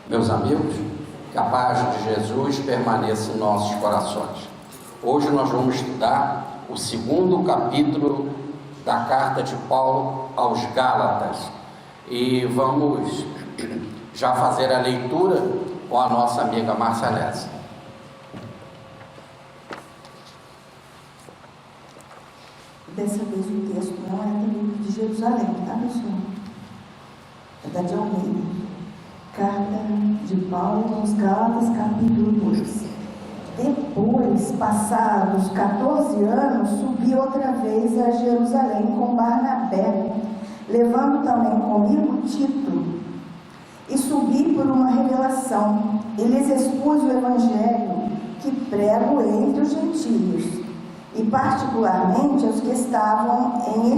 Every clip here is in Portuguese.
Meus amigos, que a paz de Jesus permaneça em nossos corações. Hoje nós vamos estudar o segundo capítulo da carta de Paulo aos Gálatas e vamos já fazer a leitura com a nossa amiga Marcelese. Dessa vez o texto não é do livro de Jerusalém, tá, pessoal? É da de Almeida. Carta de Paulo aos Gálatas, capítulo 2. Depois, passados 14 anos, subi outra vez a Jerusalém com Barnabé, levando também comigo Tito. E subi por uma revelação, e lhes expus o evangelho que prego entre os gentios, e particularmente aos que estavam em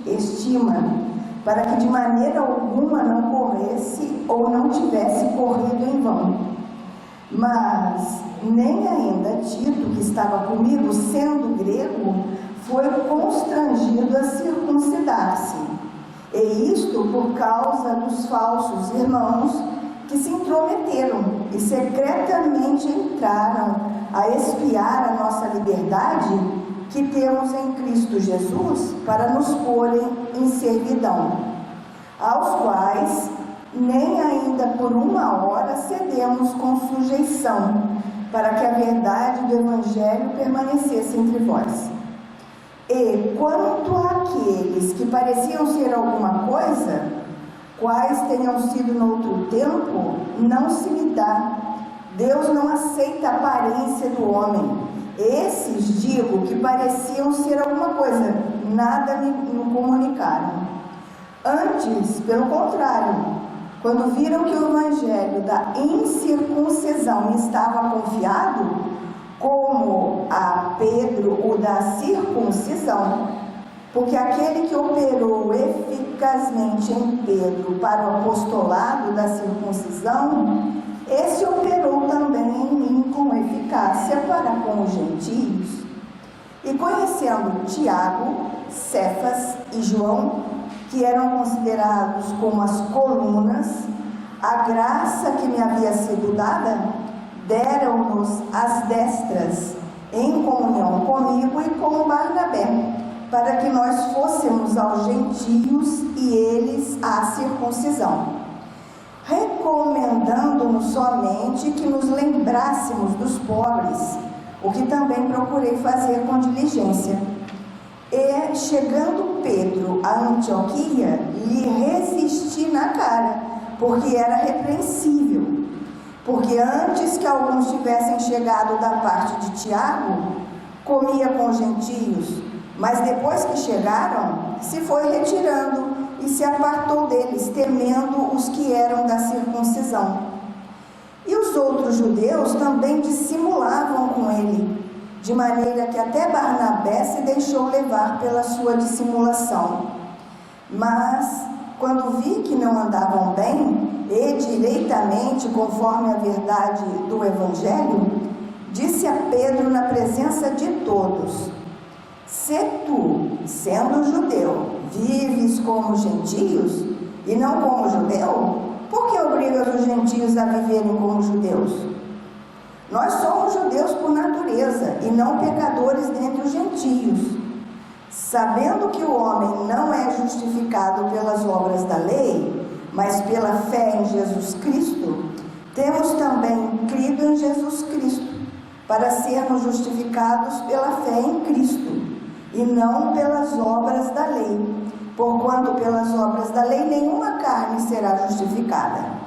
estima, para que de maneira alguma não corresse ou não tivesse corrido em vão. Mas nem ainda Tito, que estava comigo, sendo grego, foi constrangido a circuncidar-se, e isto por causa dos falsos irmãos que se intrometeram e secretamente entraram a espiar a nossa liberdade que temos em Cristo Jesus para nos porem em servidão, aos quais nem ainda por uma hora cedemos com sujeição, para que a verdade do Evangelho permanecesse entre vós. E quanto àqueles que pareciam ser alguma coisa, quais tenham sido noutro tempo, não se me dá. Deus não aceita a aparência do homem. Esses, digo, que pareciam ser alguma coisa, nada me comunicaram. Antes, pelo contrário, quando viram que o evangelho da incircuncisão estava confiado, como a Pedro o da circuncisão, porque aquele que operou eficazmente em Pedro para o apostolado da circuncisão, esse operou também em mim com eficácia para com os gentios. E conhecendo Tiago, Cefas e João, que eram considerados como as colunas, a graça que me havia sido dada, deram-nos as destras, em comunhão comigo e com Barnabé, para que nós fôssemos aos gentios e eles à circuncisão, recomendando-nos somente que nos lembrássemos dos pobres, o que também procurei fazer com diligência. E, chegando Pedro a Antioquia, lhe resisti na cara, porque era repreensível. Porque antes que alguns tivessem chegado da parte de Tiago, comia com os gentios, mas depois que chegaram, se foi retirando e se apartou deles, temendo os que eram da circuncisão. E os outros judeus também dissimulavam com ele, de maneira que até Barnabé se deixou levar pela sua dissimulação. Mas, quando vi que não andavam bem, e direitamente conforme a verdade do Evangelho, disse a Pedro na presença de todos: se tu, sendo judeu, vives como gentios e não como judeu, por que obrigas os gentios a viverem como judeus? Nós somos judeus por natureza e não pecadores dentre os gentios. Sabendo que o homem não é justificado pelas obras da lei, mas pela fé em Jesus Cristo, temos também crido em Jesus Cristo, para sermos justificados pela fé em Cristo, e não pelas obras da lei, porquanto pelas obras da lei nenhuma carne será justificada.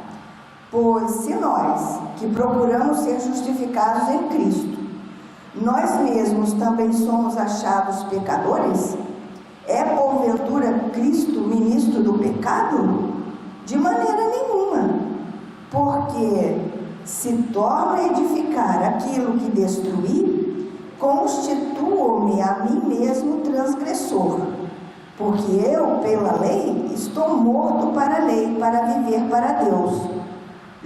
Pois se nós, que procuramos ser justificados em Cristo, nós mesmos também somos achados pecadores, é porventura Cristo ministro do pecado? De maneira nenhuma, porque se torna a edificar aquilo que destruí, constituo-me a mim mesmo transgressor, porque eu, pela lei, estou morto para a lei, para viver para Deus.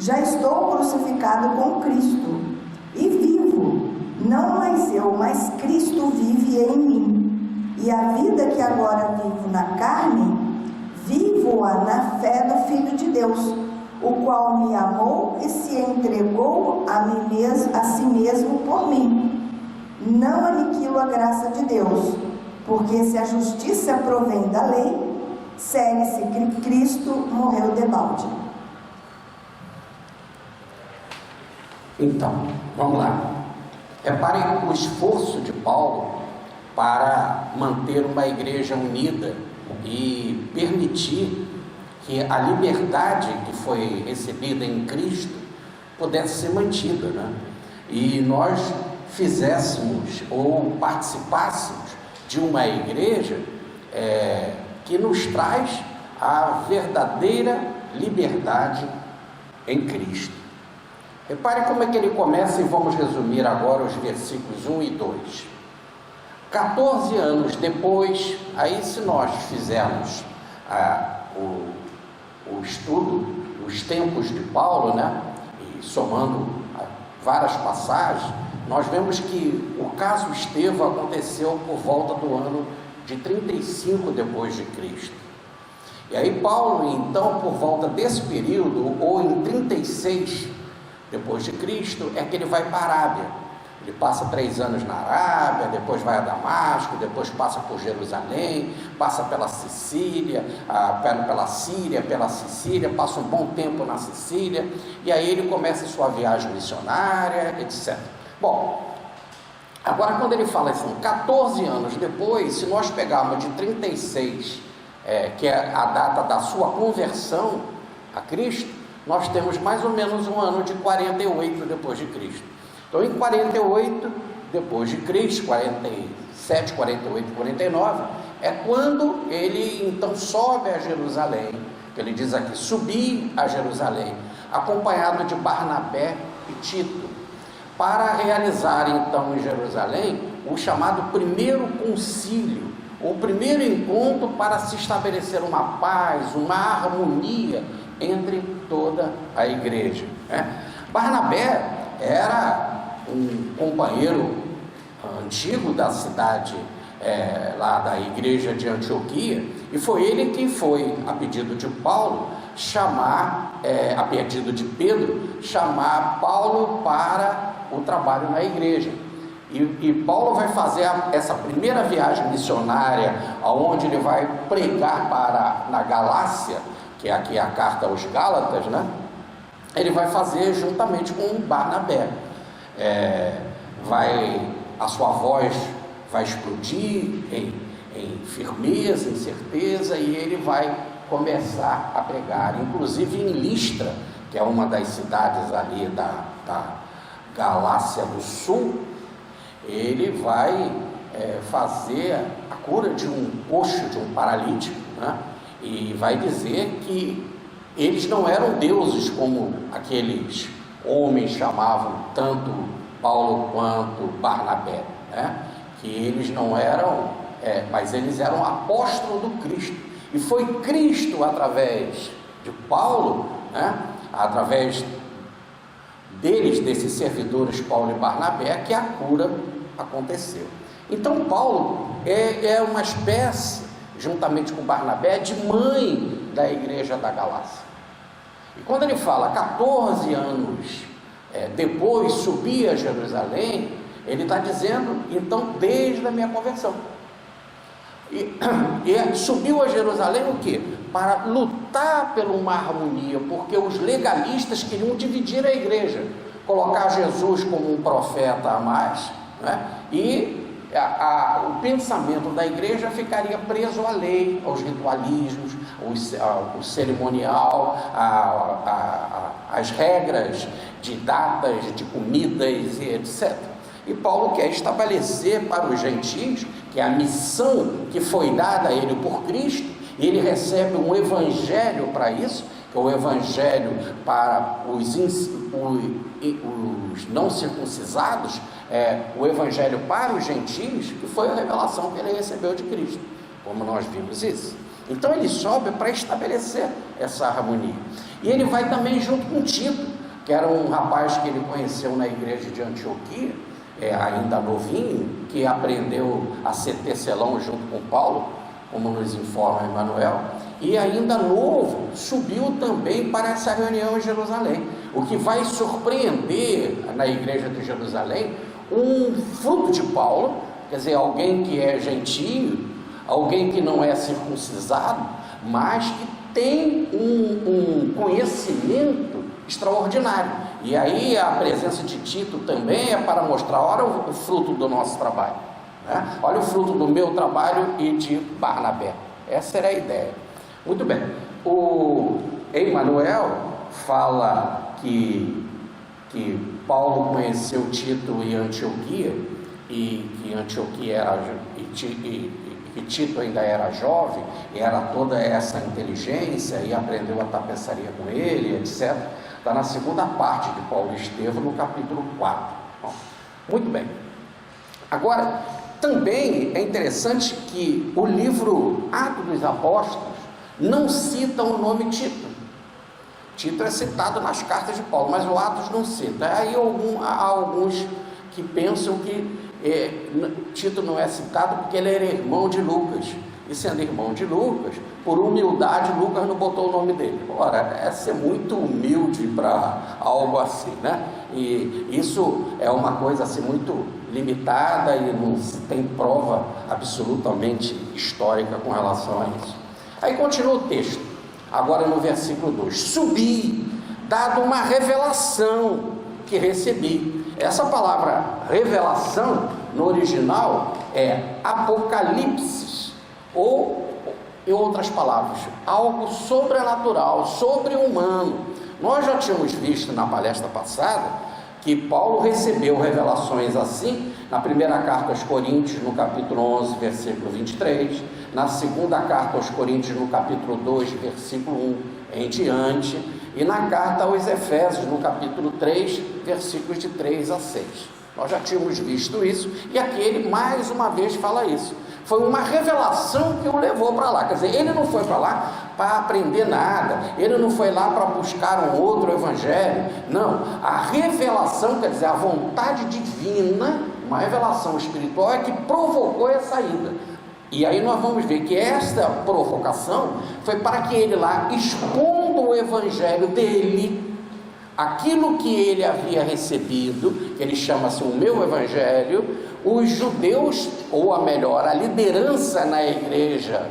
Já estou crucificado com Cristo, e vivo, não mais eu, mas Cristo vive em mim. E a vida que agora vivo na carne, vivo-a na fé do Filho de Deus, o qual me amou e se entregou a si mesmo por mim. Não aniquilo a graça de Deus, porque se a justiça provém da lei, segue-se que Cristo morreu debalde. Então, vamos lá. Reparem o esforço de Paulo para manter uma igreja unida e permitir que a liberdade que foi recebida em Cristo pudesse ser mantida, né? E nós fizéssemos ou participássemos de uma igreja que nos traz a verdadeira liberdade em Cristo. Repare como é que ele começa, e vamos resumir agora os versículos 1 e 2. 14 anos depois, aí se nós fizermos o estudo, os tempos de Paulo, né, e somando várias passagens, nós vemos que o caso Estevão aconteceu por volta do ano de 35 depois de Cristo. E aí Paulo, então, por volta desse período, ou em 36 depois de Cristo, é que ele vai para a Arábia. Ele passa 3 anos na Arábia, depois vai a Damasco, depois passa por Jerusalém, passa pela Sicília, pela Síria, pela Sicília, passa um bom tempo na Sicília, e aí ele começa a sua viagem missionária, etc. Bom, agora quando ele fala assim, 14 anos depois, se nós pegarmos de 36, que é a data da sua conversão a Cristo, nós temos mais ou menos um ano de 48 depois de Cristo. Então, em 48 depois de Cristo, 47, 48, 49, é quando ele então sobe a Jerusalém, que ele diz aqui, subi a Jerusalém, acompanhado de Barnabé e Tito, para realizar então em Jerusalém o chamado primeiro concílio, o primeiro encontro para se estabelecer uma paz, uma harmonia entre toda a igreja, né? Barnabé era um companheiro antigo da cidade, lá da igreja de Antioquia, e foi ele quem foi, a pedido de Paulo, a pedido de Pedro, chamar Paulo para o trabalho na igreja. E Paulo vai fazer essa primeira viagem missionária, onde ele vai pregar na Galácia, que é aqui a carta aos Gálatas, né? Ele vai fazer juntamente com Barnabé. A sua voz vai explodir em firmeza, em certeza, e ele vai começar a pregar, inclusive em Listra, que é uma das cidades ali da Galácia do Sul. Ele vai fazer a cura de um coxo, de um paralítico, né? E vai dizer que eles não eram deuses como aqueles homens chamavam tanto Paulo quanto Barnabé, né? Que eles não eram, mas eles eram apóstolos do Cristo, e foi Cristo através de Paulo, né? Através deles, desses servidores Paulo e Barnabé, que a cura aconteceu. Então Paulo é uma espécie, juntamente com Barnabé, de mãe da igreja da Galácia. E quando ele fala 14 anos depois subi a Jerusalém, ele está dizendo, então, desde a minha conversão. E subiu a Jerusalém o quê? Para lutar por uma harmonia, porque os legalistas queriam dividir a igreja, colocar Jesus como um profeta a mais, né? E o pensamento da igreja ficaria preso à lei, aos ritualismos, o cerimonial, as regras de datas, de comidas e etc. E Paulo quer estabelecer para os gentios que a missão que foi dada a ele por Cristo, e ele recebe um evangelho para isso, que é o evangelho para os não circuncisados, o evangelho para os gentios, que foi a revelação que ele recebeu de Cristo, como nós vimos isso. Então ele sobe para estabelecer essa harmonia, e ele vai também junto com Tito, que era um rapaz que ele conheceu na igreja de Antioquia, ainda novinho, que aprendeu a ser tecelão junto com Paulo, como nos informa Emmanuel, e ainda novo, subiu também para essa reunião em Jerusalém. O que vai surpreender na igreja de Jerusalém, um fruto de Paulo, quer dizer, alguém que é gentio, alguém que não é circuncisado, mas que tem um conhecimento extraordinário. E aí a presença de Tito também é para mostrar, olha o fruto do nosso trabalho, né? Olha o fruto do meu trabalho e de Barnabé. Essa era a ideia. Muito bem. O Emmanuel fala que Paulo conheceu Tito em Antioquia, e que Antioquia era, e Tito ainda era jovem, e era toda essa inteligência, e aprendeu a tapeçaria com ele, etc. Está na segunda parte de Paulo e Estevão, no capítulo 4. Bom, muito bem. Agora, também é interessante que o livro Atos dos Apóstolos não cita o nome Tito. Tito é citado nas cartas de Paulo, mas o Atos não cita. Aí há alguns que pensam que Tito não é citado porque ele era irmão de Lucas. E sendo irmão de Lucas, por humildade, Lucas não botou o nome dele. Ora, é ser muito humilde para algo assim, né? E isso é uma coisa assim muito limitada e não se tem prova absolutamente histórica com relação a isso. Aí continua o texto, agora no versículo 2: subi, dado uma revelação que recebi. Essa palavra revelação, no original, é apocalipse, ou, em outras palavras, algo sobrenatural, sobre-humano. Nós já tínhamos visto na palestra passada que Paulo recebeu revelações assim, na primeira carta aos Coríntios, no capítulo 11, versículo 23, na segunda carta aos Coríntios, no capítulo 2, versículo 1 em diante, e na carta aos Efésios, no capítulo 3, versículos de 3 a 6. Nós já tínhamos visto isso, e aqui ele mais uma vez fala isso. Foi uma revelação que o levou para lá. Quer dizer, ele não foi para lá para aprender nada, ele não foi lá para buscar um outro evangelho. Não, a revelação, quer dizer, a vontade divina, uma revelação espiritual, é que provocou essa ida. E aí nós vamos ver que esta provocação foi para que ele lá, expondo o evangelho dele, aquilo que ele havia recebido, que ele chama-se o meu evangelho, os judeus, ou a melhor, a liderança na igreja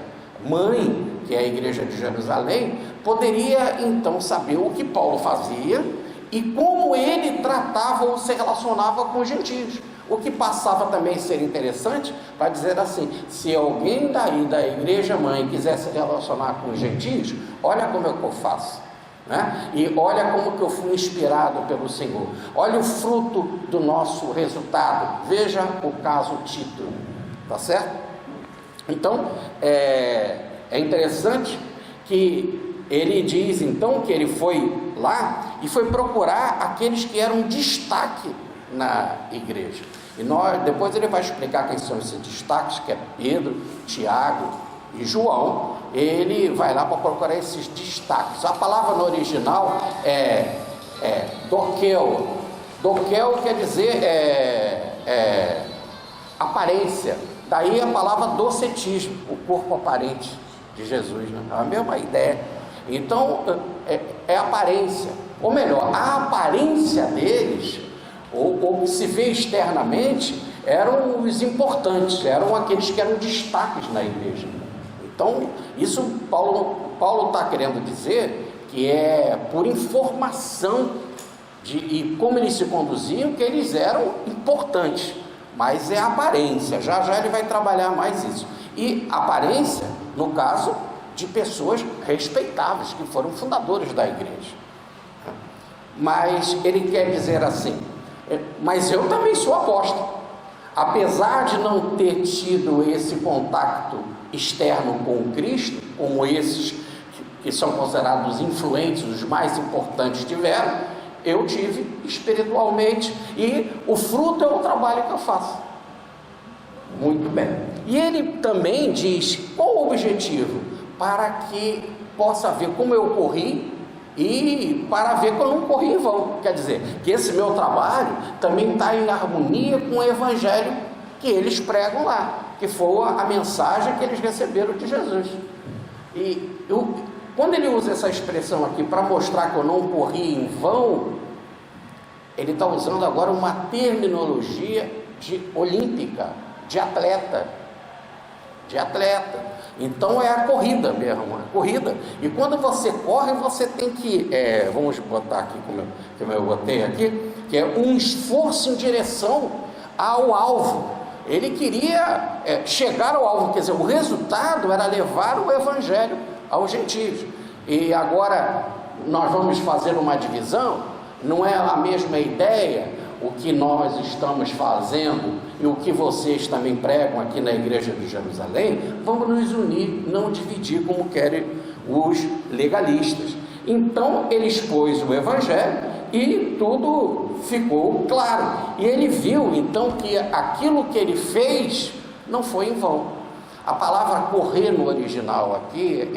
mãe, que é a igreja de Jerusalém, poderia então saber o que Paulo fazia e como ele tratava ou se relacionava com os gentios. O que passava também a ser interessante, para dizer assim, se alguém daí da igreja mãe quiser se relacionar com os gentios, olha como é que eu faço, né? E olha como que eu fui inspirado pelo Senhor, olha o fruto do nosso resultado, veja o caso Tito, tá certo? Então, é interessante que ele diz então que ele foi lá e foi procurar aqueles que eram destaque na igreja. E depois ele vai explicar quem são esses destaques, que é Pedro, Tiago e João. Ele vai lá para procurar esses destaques. A palavra no original é doquel. Doquel quer dizer aparência. Daí a palavra docetismo, o corpo aparente de Jesus, né? É a mesma ideia. Então é aparência, ou melhor, a aparência deles, ou que se vê externamente, eram os importantes, eram aqueles que eram destaques na igreja. Então, isso Paulo está querendo dizer que é por informação e como eles se conduziam, que eles eram importantes, mas é aparência, já ele vai trabalhar mais isso. E aparência, no caso, de pessoas respeitáveis, que foram fundadores da igreja. Mas ele quer dizer assim, mas eu também sou apóstolo, apesar de não ter tido esse contato externo com Cristo, como esses que são considerados influentes, os mais importantes tiveram, eu tive espiritualmente, e o fruto é o trabalho que eu faço. Muito bem. E ele também diz qual o objetivo, para que possa ver como eu corri e para ver que eu não corri em vão. Quer dizer, que esse meu trabalho também está em harmonia com o evangelho que eles pregam lá, que foi a mensagem que eles receberam de Jesus. Quando ele usa essa expressão aqui para mostrar que eu não corri em vão, ele está usando agora uma terminologia de olímpica, de atleta. Então é a corrida mesmo, a corrida. E quando você corre, você tem que, vamos botar aqui como eu botei aqui, que é um esforço em direção ao alvo. Ele queria chegar ao alvo, quer dizer, o resultado era levar o evangelho aos gentios. E agora nós vamos fazer uma divisão, não é a mesma ideia o que nós estamos fazendo e o que vocês também pregam aqui na igreja de Jerusalém. Vamos nos unir, não dividir como querem os legalistas. Então ele expôs o evangelho e tudo ficou claro, e ele viu então que aquilo que ele fez não foi em vão. A palavra correr no original aqui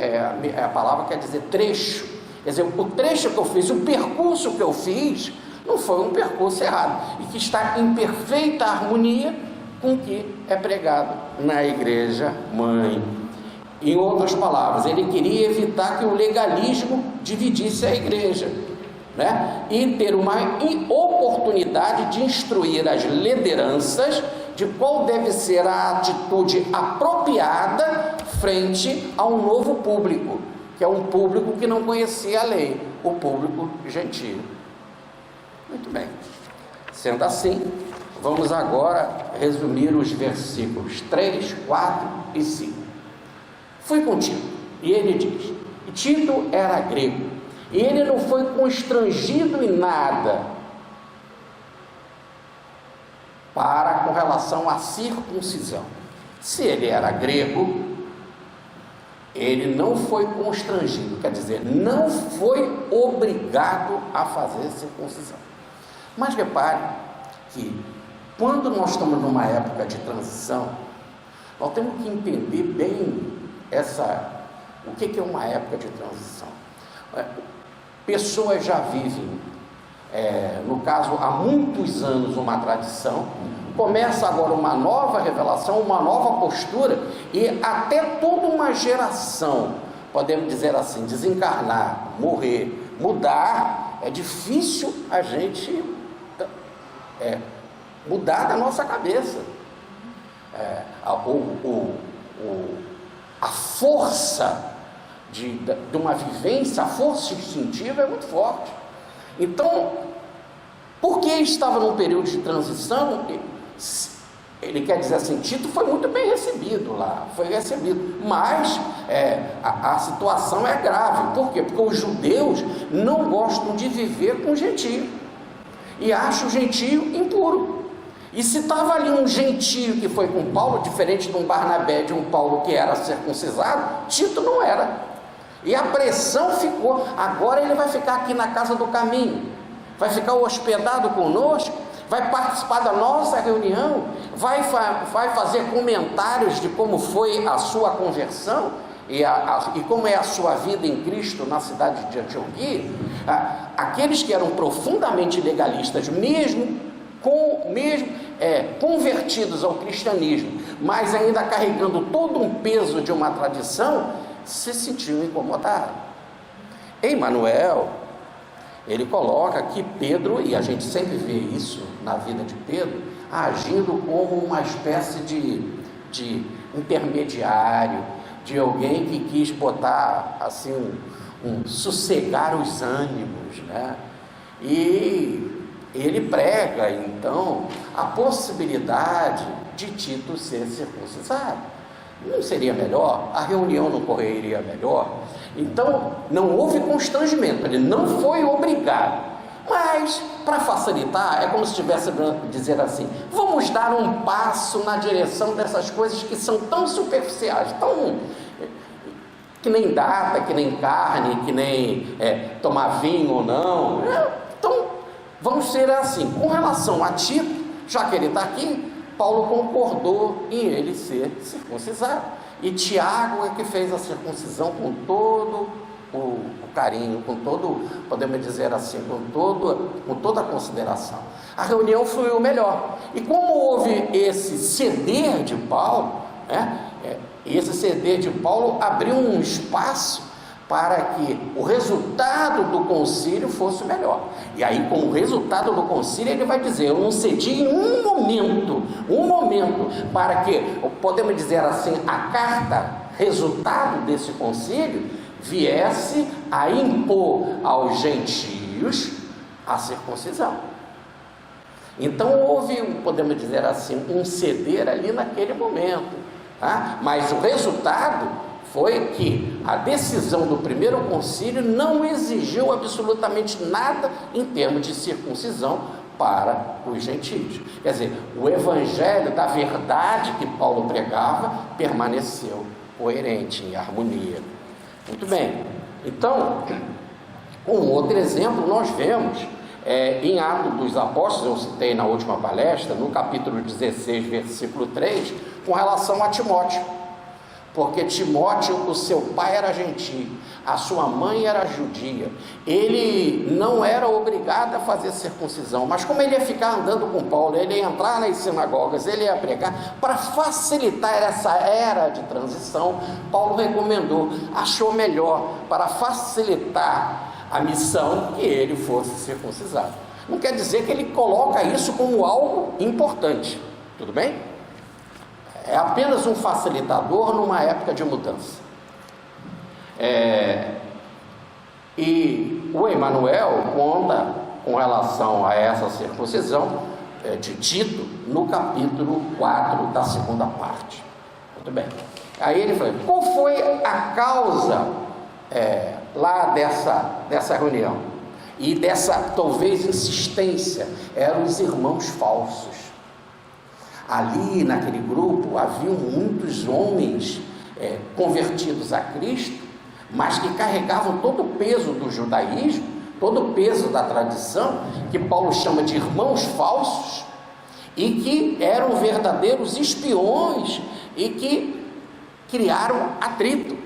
a palavra quer dizer trecho, quer dizer, o trecho que eu fiz, o percurso que eu fiz não foi um percurso errado, e que está em perfeita harmonia com o que é pregado na igreja mãe. Em outras palavras, ele queria evitar que o legalismo dividisse a igreja, né? E ter uma oportunidade de instruir as lideranças de qual deve ser a atitude apropriada frente a um novo público, que é um público que não conhecia a lei, o público gentio. Muito bem, sendo assim, vamos agora resumir os versículos 3, 4 e 5. Fui com Tito, e ele diz, e Tito era grego, e ele não foi constrangido em nada com relação à circuncisão. Se ele era grego, ele não foi constrangido, quer dizer, não foi obrigado a fazer circuncisão. Mas repare que quando nós estamos numa época de transição, nós temos que entender bem o que é uma época de transição. Pessoas já vivem, no caso, há muitos anos uma tradição, começa agora uma nova revelação, uma nova postura, e até toda uma geração, podemos dizer assim, desencarnar, morrer, mudar, é difícil a gente mudar da nossa cabeça. A força de uma vivência, a força instintiva é muito forte. Então, porque estava num período de transição, ele quer dizer assim, Tito foi muito bem recebido lá, mas a situação é grave. Por quê? Porque os judeus não gostam de viver com gentio, e acham o gentio impuro. E se estava ali um gentio que foi com Paulo, diferente de um Barnabé, de um Paulo que era circuncisado, Tito não era. E a pressão ficou, agora ele vai ficar aqui na casa do caminho, vai ficar hospedado conosco, vai participar da nossa reunião, vai fazer comentários de como foi a sua conversão e como é a sua vida em Cristo na cidade de Antioquia. Aqueles que eram profundamente legalistas, mesmo convertidos ao cristianismo, mas ainda carregando todo um peso de uma tradição, se sentiam incomodados. Emmanuel, ele coloca que Pedro, e a gente sempre vê isso na vida de Pedro, agindo como uma espécie de intermediário, de alguém que quis botar assim, sossegar os ânimos, né? E ele prega então a possibilidade de Tito ser circuncisado. Não seria melhor? A reunião não correria melhor? Então não houve constrangimento, ele não foi obrigado, mas para facilitar, é como se estivesse dizer assim, vamos dar um passo na direção dessas coisas que são tão superficiais, que nem data, que nem carne, que nem tomar vinho ou não. Então vamos ser assim. Com relação a Tito, já que ele está aqui, Paulo concordou em ele ser circuncisado, e Tiago é que fez a circuncisão com todo o carinho, com todo, podemos dizer assim, com toda a consideração. A reunião fluiu melhor, e como houve esse ceder de Paulo, E esse ceder de Paulo abriu um espaço para que o resultado do concílio fosse melhor. E aí, como resultado do concílio, ele vai dizer: eu não cedi em um momento, para que, podemos dizer assim, a carta, resultado desse concílio, viesse a impor aos gentios a circuncisão. Então houve, podemos dizer assim, um ceder ali naquele momento, tá? Mas o resultado foi que a decisão do primeiro concílio não exigiu absolutamente nada em termos de circuncisão para os gentios. Quer dizer, o evangelho da verdade que Paulo pregava permaneceu coerente, em harmonia. Muito bem. Então, um outro exemplo nós vemos em Atos dos Apóstolos, eu citei na última palestra, no capítulo 16, versículo 3, com relação a Timóteo. Porque Timóteo, o seu pai era gentio, a sua mãe era judia, ele não era obrigado a fazer circuncisão, mas como ele ia ficar andando com Paulo, ele ia entrar nas sinagogas, ele ia pregar, para facilitar essa era de transição, Paulo recomendou, achou melhor, para facilitar a missão, que ele fosse circuncisado. Não quer dizer que ele coloca isso como algo importante, tudo bem? É apenas um facilitador numa época de mudança. E o Emmanuel conta com relação a essa circuncisão de Tito no capítulo 4 da segunda parte. Muito bem. Aí ele falou: qual foi a causa lá dessa reunião? E dessa talvez insistência, eram os irmãos falsos. Ali naquele grupo haviam muitos homens convertidos a Cristo, mas que carregavam todo o peso do judaísmo, todo o peso da tradição, que Paulo chama de irmãos falsos, e que eram verdadeiros espiões e que criaram atrito.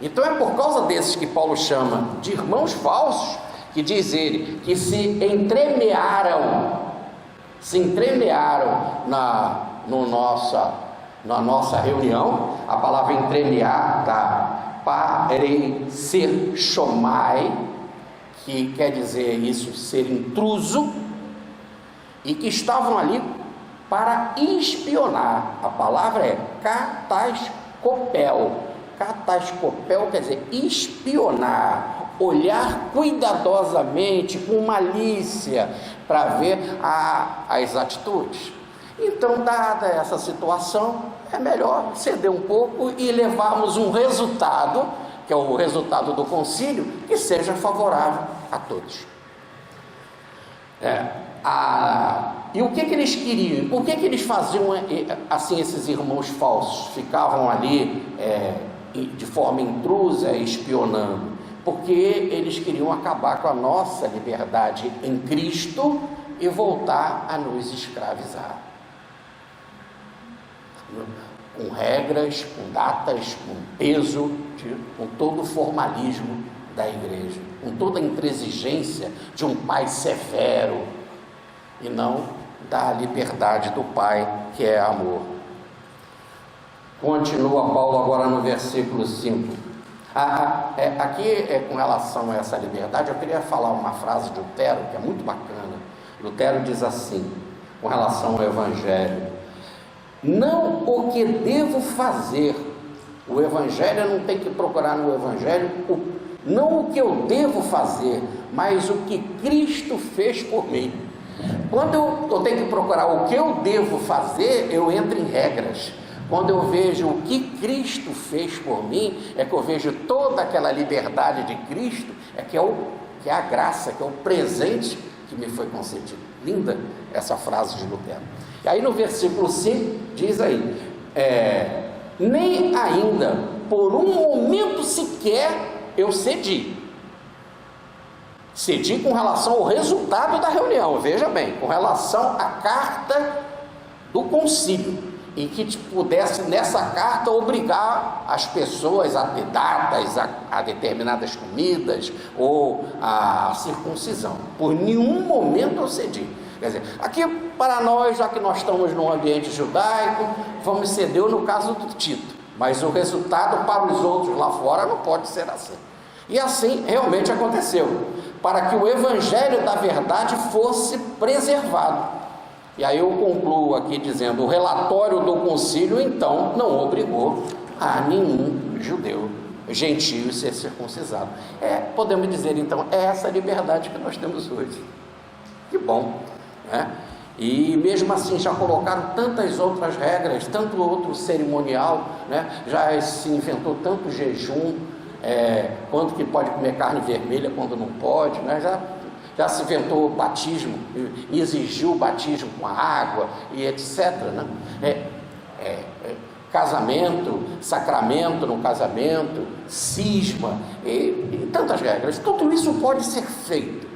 Então é por causa desses que Paulo chama de irmãos falsos, que diz ele, que se entremearam na nossa reunião. A palavra entremear está parecer chomai, que quer dizer isso, ser intruso, e que estavam ali para espionar. A palavra é kataskopel. Kataskopel quer dizer espionar, olhar cuidadosamente, com malícia, para ver as atitudes. Então, dada essa situação, é melhor ceder um pouco e levarmos um resultado, que é o resultado do concílio, que seja favorável a todos. E o que eles queriam? Por que eles faziam assim, esses irmãos falsos? Ficavam ali de forma intrusa, espionando. Porque eles queriam acabar com a nossa liberdade em Cristo e voltar a nos escravizar. Com regras, com datas, com peso, com todo o formalismo da igreja, com toda a intransigência de um pai severo, e não da liberdade do pai, que é amor. Continua Paulo agora no versículo 5. Aqui, com relação a essa liberdade, eu queria falar uma frase de Lutero, que é muito bacana. Lutero diz assim, com relação ao Evangelho: não o que devo fazer. O Evangelho, não tem que procurar no Evangelho não o que eu devo fazer, mas o que Cristo fez por mim. Quando eu tenho que procurar o que eu devo fazer, eu entro em regras. Quando eu vejo o que Cristo fez por mim, é que eu vejo toda aquela liberdade de Cristo, que é a graça, que é o presente que me foi concedido. Linda essa frase de Lutero. E aí no versículo 5 diz aí, nem ainda por um momento sequer eu cedi. Cedi com relação ao resultado da reunião, veja bem, com relação à carta do concílio, em que pudesse nessa carta obrigar as pessoas a ter datas, a determinadas comidas ou a circuncisão. Por nenhum momento eu cedi. Quer dizer, aqui para nós, já que nós estamos num ambiente judaico, vamos ceder no caso do Tito. mas o resultado para os outros lá fora não pode ser assim. E assim realmente aconteceu, para que o evangelho da verdade fosse preservado. E aí eu concluo aqui dizendo: o relatório do concílio então não obrigou a nenhum judeu gentio ser circuncisado. Podemos dizer então, é essa liberdade que nós temos hoje. Que bom, né? E mesmo assim já colocaram tantas outras regras, tanto outro cerimonial, né? Já se inventou tanto jejum, quando que pode comer carne vermelha, quando não pode, né? Já se inventou o batismo, exigiu o batismo com água e etc, né? Casamento, sacramento no casamento, cisma e tantas regras. Tudo isso pode ser feito,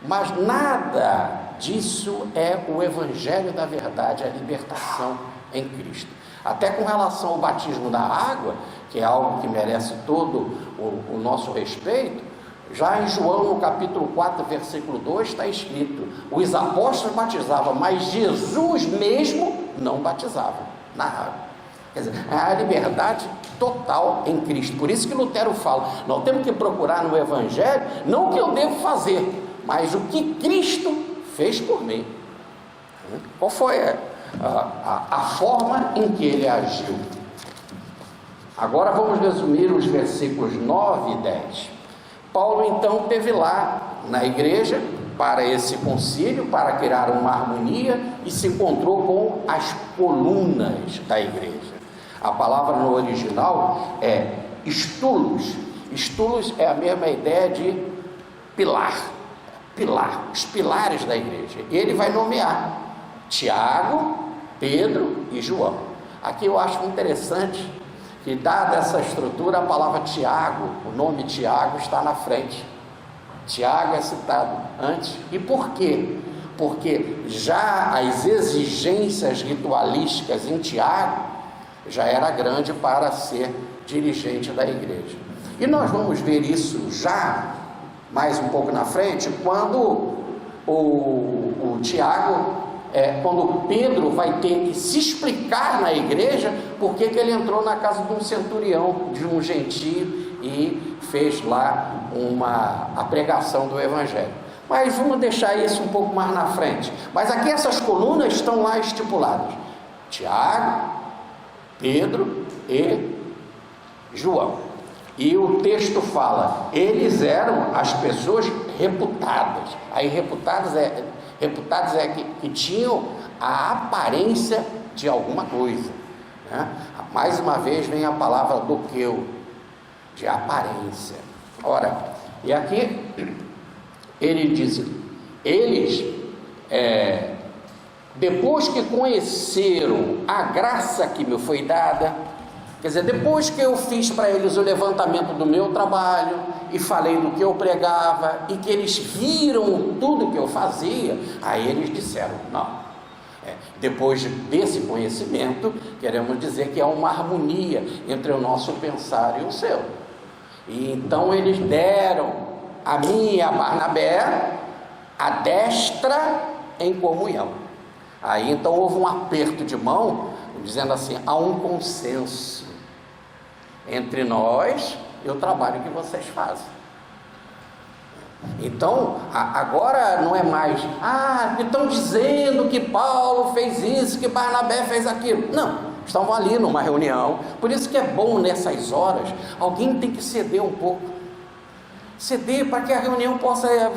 mas nada disso é o evangelho da verdade, a libertação em Cristo. Até com relação ao batismo da água, que é algo que merece todo o nosso respeito, já em João, no capítulo 4, versículo 2, está escrito: os apóstolos batizavam, mas Jesus mesmo não batizava na água. Quer dizer, a liberdade total em Cristo. Por isso que Lutero fala: nós temos que procurar no evangelho não o que eu devo fazer, mas o que Cristo fez por mim. Qual foi a forma em que ele agiu? Agora vamos resumir os versículos 9 e 10. Paulo então esteve lá na igreja para esse concílio, para criar uma harmonia, e se encontrou com as colunas da igreja. A palavra no original é estulos. Estulos é a mesma ideia de pilar, os pilares da igreja. E ele vai nomear Tiago, Pedro e João. Aqui eu acho interessante que, dada essa estrutura, a palavra Tiago, o nome Tiago está na frente. Tiago é citado antes. E por quê? Porque já as exigências ritualísticas em Tiago já era grande para ser dirigente da igreja. E nós vamos ver isso já mais um pouco na frente, quando o Tiago, quando Pedro vai ter que se explicar na igreja porque que ele entrou na casa de um centurião, de um gentio, e fez lá a pregação do evangelho. Mas vamos deixar isso um pouco mais na frente. Mas aqui essas colunas estão lá estipuladas: Tiago, Pedro e João. E o texto fala: eles eram as pessoas reputadas. Aí reputados que tinham a aparência de alguma coisa, né? Mais uma vez vem a palavra doqueu, de aparência. Ora, e aqui ele diz: eles, depois que conheceram a graça que me foi dada, quer dizer, depois que eu fiz para eles o levantamento do meu trabalho e falei do que eu pregava, e que eles viram tudo que eu fazia, aí eles disseram: não. Depois desse conhecimento, queremos dizer que há uma harmonia entre o nosso pensar e o seu. E então eles deram a mim e a Barnabé a destra em comunhão. Aí então houve um aperto de mão, dizendo assim: há um consenso entre nós e o trabalho que vocês fazem. Então, agora não é mais: estão dizendo que Paulo fez isso, que Barnabé fez aquilo. Não, estavam ali numa reunião. Por isso que é bom, nessas horas, alguém tem que ceder um pouco. Ceder para que a reunião possa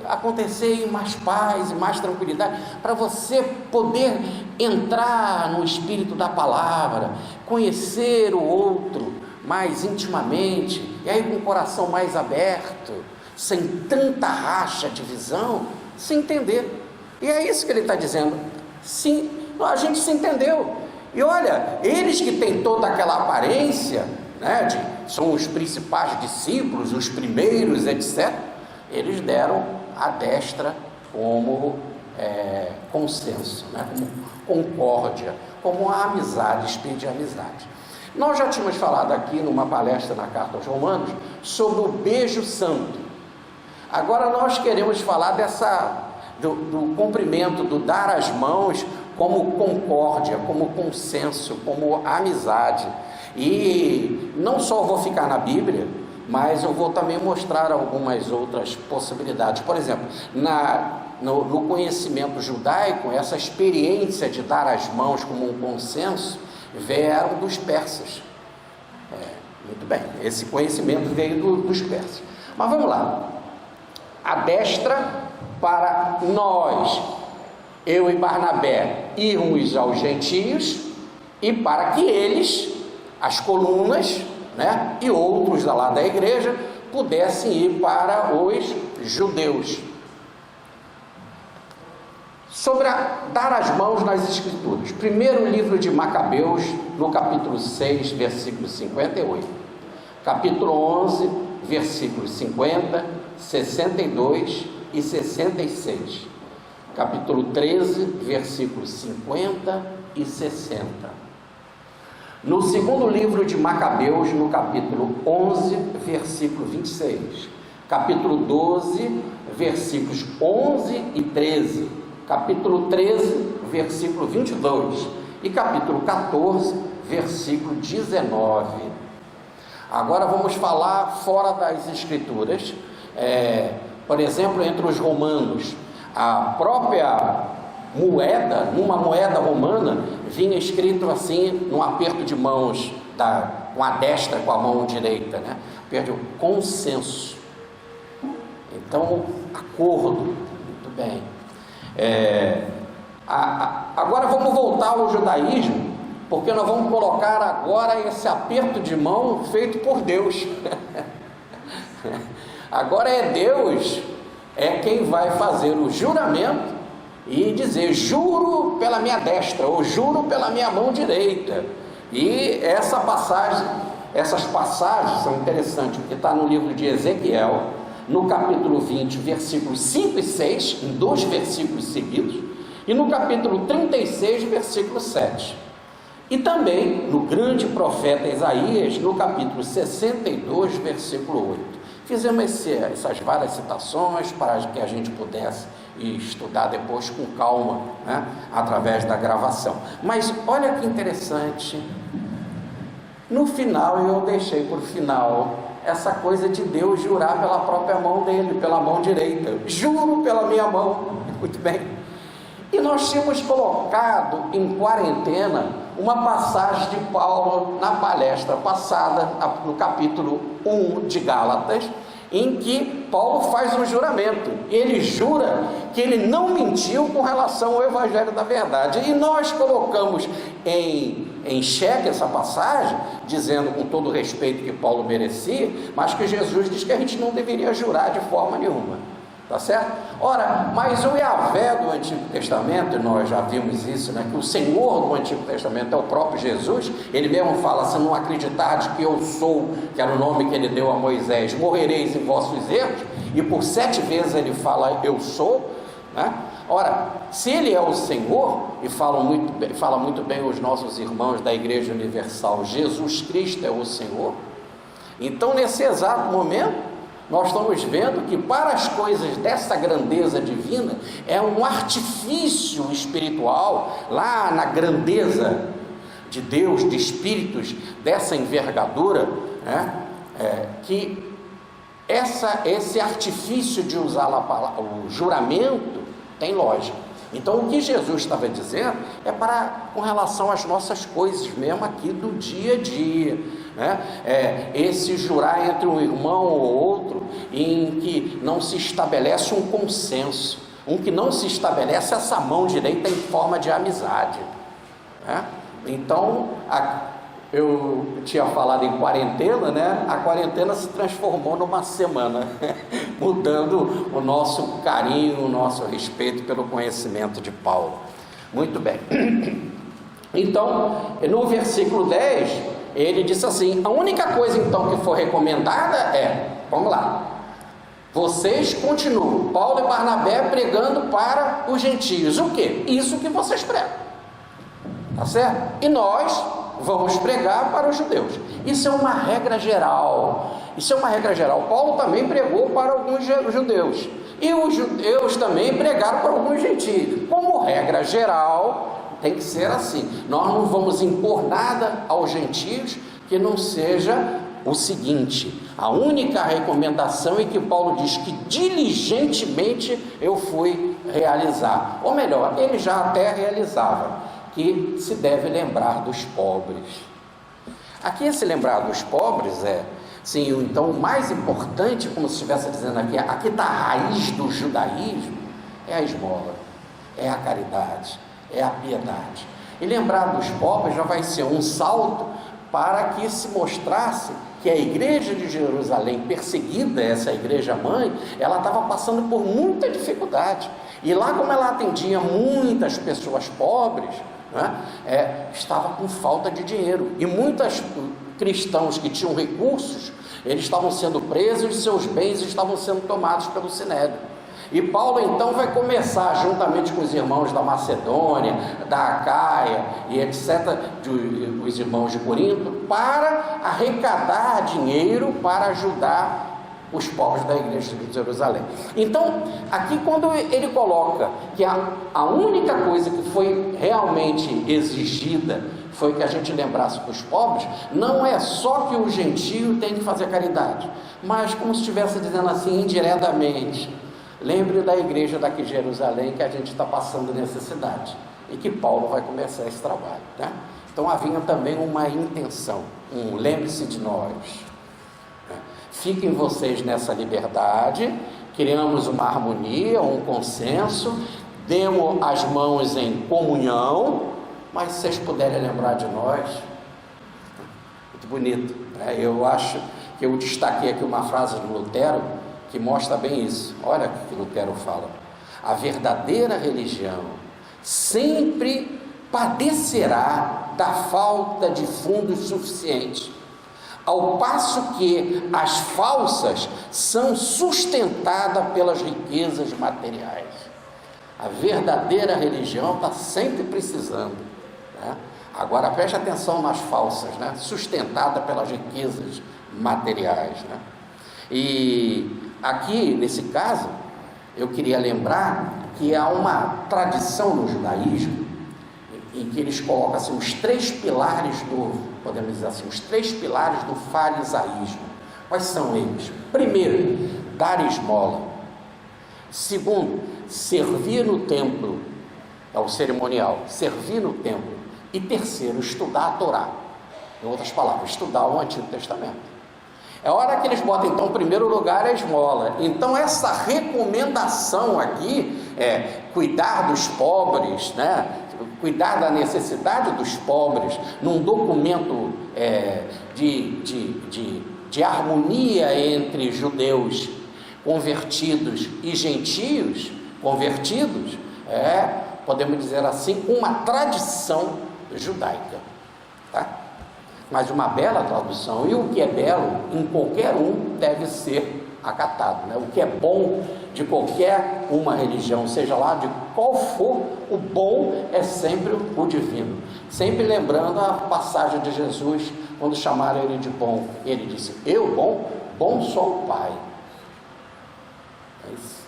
acontecer em mais paz e mais tranquilidade, para você poder entrar no espírito da palavra, conhecer o outro mais intimamente, e aí com o coração mais aberto, sem tanta racha, divisão, se entender. E é isso que ele está dizendo. Sim, a gente se entendeu. E olha, eles que têm toda aquela aparência, né, são os principais discípulos, os primeiros, etc., eles deram a destra como consenso, né, como concórdia, como a amizade, espírito de amizade. Nós já tínhamos falado aqui numa palestra na Carta aos Romanos sobre o beijo santo. Agora nós queremos falar do cumprimento, do dar as mãos como concórdia, como consenso, como amizade. E não só vou ficar na Bíblia, mas eu vou também mostrar algumas outras possibilidades. Por exemplo, no conhecimento judaico, essa experiência de dar as mãos como um consenso vieram dos persas. Muito bem, esse conhecimento veio dos persas. Mas vamos lá. A destra para nós, eu e Barnabé, irmos aos gentios, e para que eles, as colunas, né, e outros lá da igreja, pudessem ir para os judeus. Sobre dar as mãos nas Escrituras. Primeiro livro de Macabeus, no capítulo 6, versículo 58. Capítulo 11, versículos 50, 62 e 66. Capítulo 13, versículos 50 e 60. No segundo livro de Macabeus, no capítulo 11, versículo 26. Capítulo 12, versículos 11 e 13. Capítulo 13, versículo 22. E capítulo 14, versículo 19. Agora vamos falar fora das Escrituras. Por exemplo, entre os romanos, a própria moeda, numa moeda romana, vinha escrito assim, num aperto de mãos, com a destra, com a mão direita, né? Perdeu, consenso. Então, acordo. Muito bem. Agora vamos voltar ao judaísmo, porque nós vamos colocar agora esse aperto de mão feito por Deus. Agora é Deus, quem vai fazer o juramento e dizer: juro pela minha destra, ou juro pela minha mão direita. E essas passagens são interessantes, porque está no livro de Ezequiel, no capítulo 20, versículos 5 e 6, em 2 versículos seguidos, e no capítulo 36, versículo 7. E também no grande profeta Isaías, no capítulo 62, versículo 8. Fizemos essas várias citações para que a gente pudesse estudar depois com calma, né, através da gravação. Mas olha que interessante, no final, eu deixei por final essa coisa de Deus jurar pela própria mão dele, pela mão direita. Juro pela minha mão. Muito bem. E nós tínhamos colocado em quarentena uma passagem de Paulo na palestra passada, no capítulo 1 de Gálatas, em que Paulo faz um juramento. Ele jura que ele não mentiu com relação ao Evangelho da Verdade. E nós colocamos em xeque essa passagem, dizendo com todo o respeito que Paulo merecia, mas que Jesus diz que a gente não deveria jurar de forma nenhuma. Tá certo? Ora, mas o Yahvé do Antigo Testamento, nós já vimos isso, né? Que o Senhor do Antigo Testamento é o próprio Jesus. Ele mesmo fala: se não acreditardes que eu sou, que era o nome que ele deu a Moisés, morrereis em vossos erros. E por 7 vezes ele fala: eu sou, né? Ora, se ele é o Senhor, e fala muito bem os nossos irmãos da Igreja Universal, Jesus Cristo é o Senhor. Então, nesse exato momento, nós estamos vendo que para as coisas dessa grandeza divina, é um artifício espiritual, lá na grandeza de Deus, de espíritos dessa envergadura, né, que esse artifício de usar o juramento tem lógica. Então, o que Jesus estava dizendo é com relação às nossas coisas mesmo aqui do dia a dia, né? Esse jurar entre um irmão ou outro, em que não se estabelece um consenso, que não se estabelece essa mão direita em forma de amizade, né? Então, eu tinha falado em quarentena, né? A quarentena se transformou numa semana, mudando o nosso carinho, o nosso respeito pelo conhecimento de Paulo. Muito bem. Então, no versículo 10, ele disse assim: a única coisa então que foi recomendada vamos lá, vocês continuam, Paulo e Barnabé, pregando para os gentios. O quê? Isso que vocês pregam, tá certo? E nós vamos pregar para os judeus. Isso é uma regra geral. Paulo também pregou para alguns judeus, e os judeus também pregaram para alguns gentios. Como regra geral, tem que ser assim. Nós não vamos impor nada aos gentios que não seja o seguinte: a única recomendação é que Paulo diz que diligentemente eu fui realizar, ou melhor, ele já até realizava, que se deve lembrar dos pobres. Aqui esse lembrar dos pobres sim, então o mais importante, como se estivesse dizendo aqui está a raiz do judaísmo, é a esmola, é a caridade, é a piedade. E lembrar dos pobres já vai ser um salto para que se mostrasse que a igreja de Jerusalém, perseguida, essa igreja mãe, ela estava passando por muita dificuldade. E lá, como ela atendia muitas pessoas pobres, estava com falta de dinheiro. E muitos cristãos que tinham recursos, eles estavam sendo presos e seus bens estavam sendo tomados pelo Sinédrio. E Paulo então vai começar, juntamente com os irmãos da Macedônia, da Acaia e etc., os irmãos de Corinto, para arrecadar dinheiro para ajudar os pobres da igreja de Jerusalém. Então, aqui quando ele coloca que a única coisa que foi realmente exigida foi que a gente lembrasse dos pobres, não é só que o gentio tem que fazer caridade, mas como se estivesse dizendo assim indiretamente: lembre da igreja daqui de Jerusalém que a gente está passando necessidade, e que Paulo vai começar esse trabalho, né? Então havia também uma intenção, lembre-se de nós, fiquem vocês nessa liberdade, criamos uma harmonia, um consenso, demos as mãos em comunhão, mas se vocês puderem lembrar de nós, muito bonito, né? Eu acho que eu destaquei aqui uma frase do Lutero que mostra bem isso. Olha o que Lutero fala: a verdadeira religião sempre padecerá da falta de fundos suficientes, ao passo que as falsas são sustentadas pelas riquezas materiais. A verdadeira religião está sempre precisando, né? Agora preste atenção nas falsas, né? Sustentada pelas riquezas materiais, né? E aqui, nesse caso, eu queria lembrar que há uma tradição no judaísmo em que eles colocam assim, os três pilares podemos dizer assim, os três pilares do farisaísmo. Quais são eles? Primeiro, dar esmola. Segundo, servir no templo, é o cerimonial, servir no templo. E terceiro, estudar a Torá. Em outras palavras, estudar o Antigo Testamento. É hora que eles botam, então, em primeiro lugar, a esmola. Então, essa recomendação aqui é cuidar dos pobres, né? Cuidar da necessidade dos pobres, num documento de harmonia entre judeus convertidos e gentios convertidos, podemos dizer assim, uma tradição judaica, tá? Mas uma bela tradução, e o que é belo em qualquer um deve ser acatado, né? O que é bom de qualquer uma religião, seja lá de qual for, o bom é sempre o divino. Sempre lembrando a passagem de Jesus, quando chamaram ele de bom, ele disse: eu bom sou o Pai. É isso.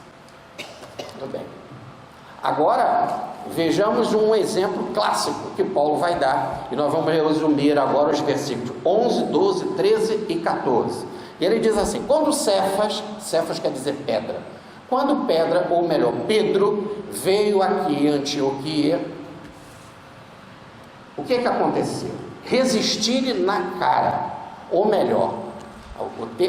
Tudo bem. Agora, vejamos um exemplo clássico que Paulo vai dar, e nós vamos resumir agora os versículos 11, 12, 13 e 14. E ele diz assim: quando Cefas quer dizer pedra, quando pedra, ou melhor, Pedro, veio aqui em Antioquia, o que aconteceu? Resistir na cara, ou melhor,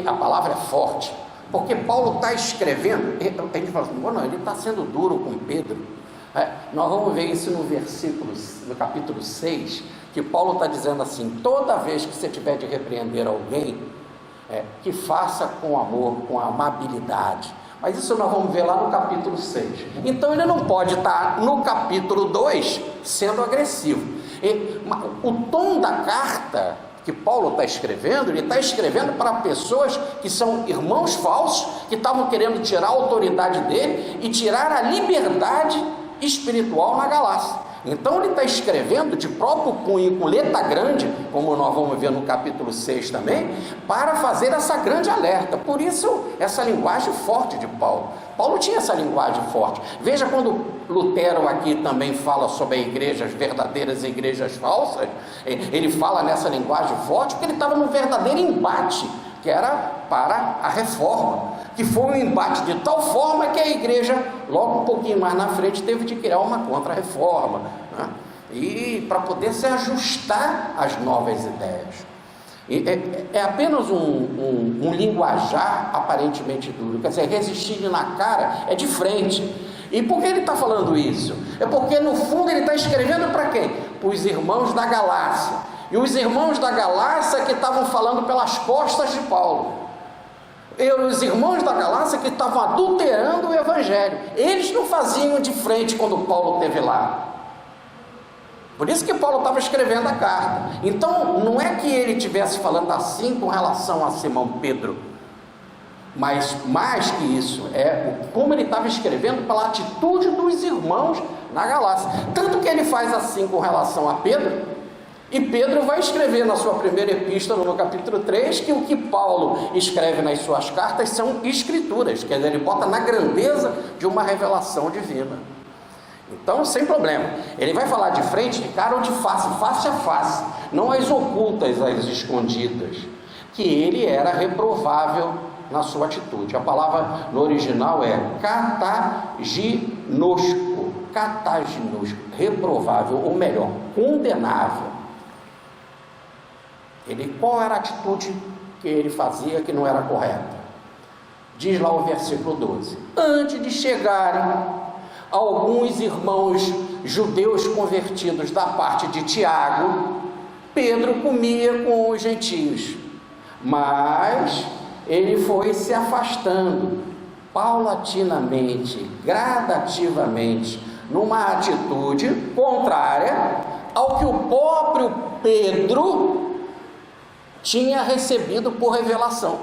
a palavra é forte, porque Paulo está escrevendo, a gente fala assim: não, ele está sendo duro com Pedro. Nós vamos ver isso no capítulo 6, que Paulo está dizendo assim: toda vez que você tiver de repreender alguém, que faça com amor, com amabilidade. Mas isso nós vamos ver lá no capítulo 6. Então ele não pode estar no capítulo 2 sendo agressivo. O tom da carta que Paulo está escrevendo, ele está escrevendo para pessoas que são irmãos falsos, que estavam querendo tirar a autoridade dele e tirar a liberdade espiritual na Galácia. Então ele está escrevendo de próprio punho, com letra grande, como nós vamos ver no capítulo 6 também, para fazer essa grande alerta. Por isso, essa linguagem forte de Paulo. Paulo tinha essa linguagem forte. Veja quando Lutero aqui também fala sobre igrejas verdadeiras e igrejas falsas, ele fala nessa linguagem forte porque ele estava num verdadeiro embate, que era para a reforma, que foi um embate de tal forma que a igreja, logo um pouquinho mais na frente, teve de criar uma contra-reforma, né? E para poder se ajustar às novas ideias. É apenas um linguajar aparentemente duro, quer dizer, resistir na cara é de frente. E por que ele está falando isso? É porque no fundo ele está escrevendo para quem? Para os irmãos da Galácia. E os irmãos da Galácia que estavam falando pelas costas de Paulo. E os irmãos da Galácia que estavam adulterando o Evangelho. Eles não faziam de frente quando Paulo esteve lá. Por isso que Paulo estava escrevendo a carta. Então, não é que ele estivesse falando assim com relação a Simão Pedro, mas mais que isso, como ele estava escrevendo pela atitude dos irmãos na Galácia. Tanto que ele faz assim com relação a Pedro, e Pedro vai escrever na sua primeira epístola, no capítulo 3, que o que Paulo escreve nas suas cartas são escrituras, quer dizer, ele bota na grandeza de uma revelação divina. Então, sem problema, ele vai falar de frente, de cara ou de face, face a face, não as ocultas, as escondidas, que ele era reprovável na sua atitude. A palavra no original é kataginosco, reprovável, ou melhor, condenável. Qual era a atitude que ele fazia que não era correta? Diz lá o versículo 12: antes de chegarem alguns irmãos judeus convertidos da parte de Tiago, Pedro comia com os gentios, mas ele foi se afastando paulatinamente, gradativamente, numa atitude contrária ao que o próprio Pedro tinha recebido por revelação,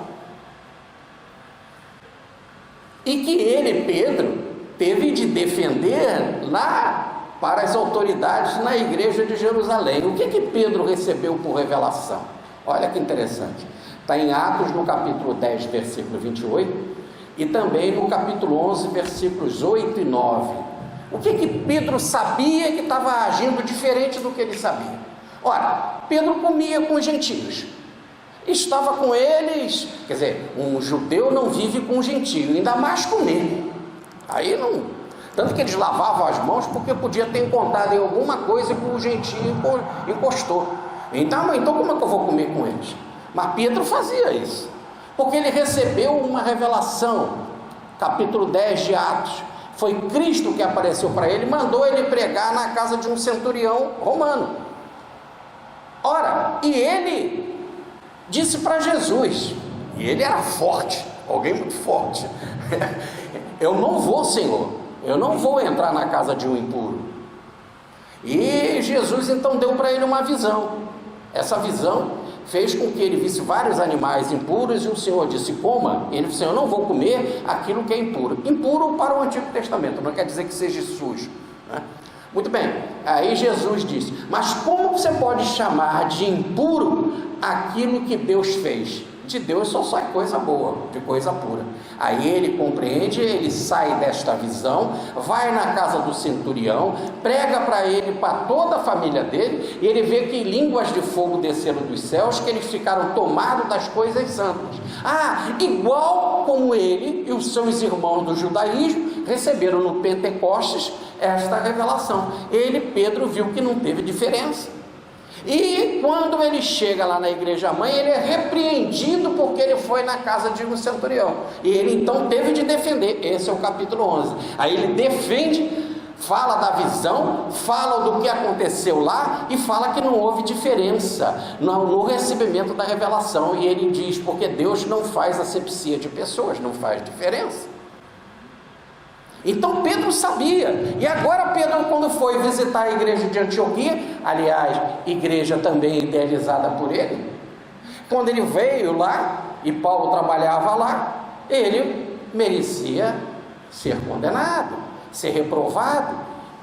e que ele, Pedro, teve de defender lá para as autoridades na igreja de Jerusalém. O que Pedro recebeu por revelação? Olha que interessante, está em Atos no capítulo 10, versículo 28, e também no capítulo 11, versículos 8 e 9. O que Pedro sabia que estava agindo diferente do que ele sabia? Ora, Pedro comia com os gentios, estava com eles, quer dizer, um judeu não vive com um gentio, ainda mais comer. Aí não, tanto que eles lavavam as mãos porque podia ter encontrado em alguma coisa que o gentio encostou. Então como é que eu vou comer com eles? Mas Pedro fazia isso, porque ele recebeu uma revelação. Capítulo 10 de Atos, foi Cristo que apareceu para ele, mandou ele pregar na casa de um centurião romano. Ora, e ele disse para Jesus, e ele era forte, alguém muito forte: eu não vou, Senhor, eu não vou entrar na casa de um impuro. E Jesus então deu para ele uma visão. Essa visão fez com que ele visse vários animais impuros, e o Senhor disse: coma. Ele disse: eu não vou comer aquilo que é impuro. Impuro para o Antigo Testamento, não quer dizer que seja sujo, né? Muito bem, aí Jesus disse: mas como você pode chamar de impuro aquilo que Deus fez? De Deus só sai coisa boa, de coisa pura. Aí ele compreende, ele sai desta visão, vai na casa do centurião, prega para ele, para toda a família dele, e ele vê que línguas de fogo desceram dos céus, que eles ficaram tomados das coisas santas. Igual como ele e os seus irmãos do judaísmo receberam no Pentecostes esta revelação. Ele, Pedro, viu que não teve diferença. E quando ele chega lá na igreja mãe, ele é repreendido porque ele foi na casa de um centurião, e ele então teve de defender. Esse é o capítulo 11, aí ele defende, fala da visão, fala do que aconteceu lá, e fala que não houve diferença no recebimento da revelação. E ele diz: porque Deus não faz acepção de pessoas, não faz diferença. Então Pedro sabia. E agora Pedro, quando foi visitar a igreja de Antioquia, aliás, igreja também idealizada por ele, quando ele veio lá, e Paulo trabalhava lá, ele merecia ser condenado, ser reprovado,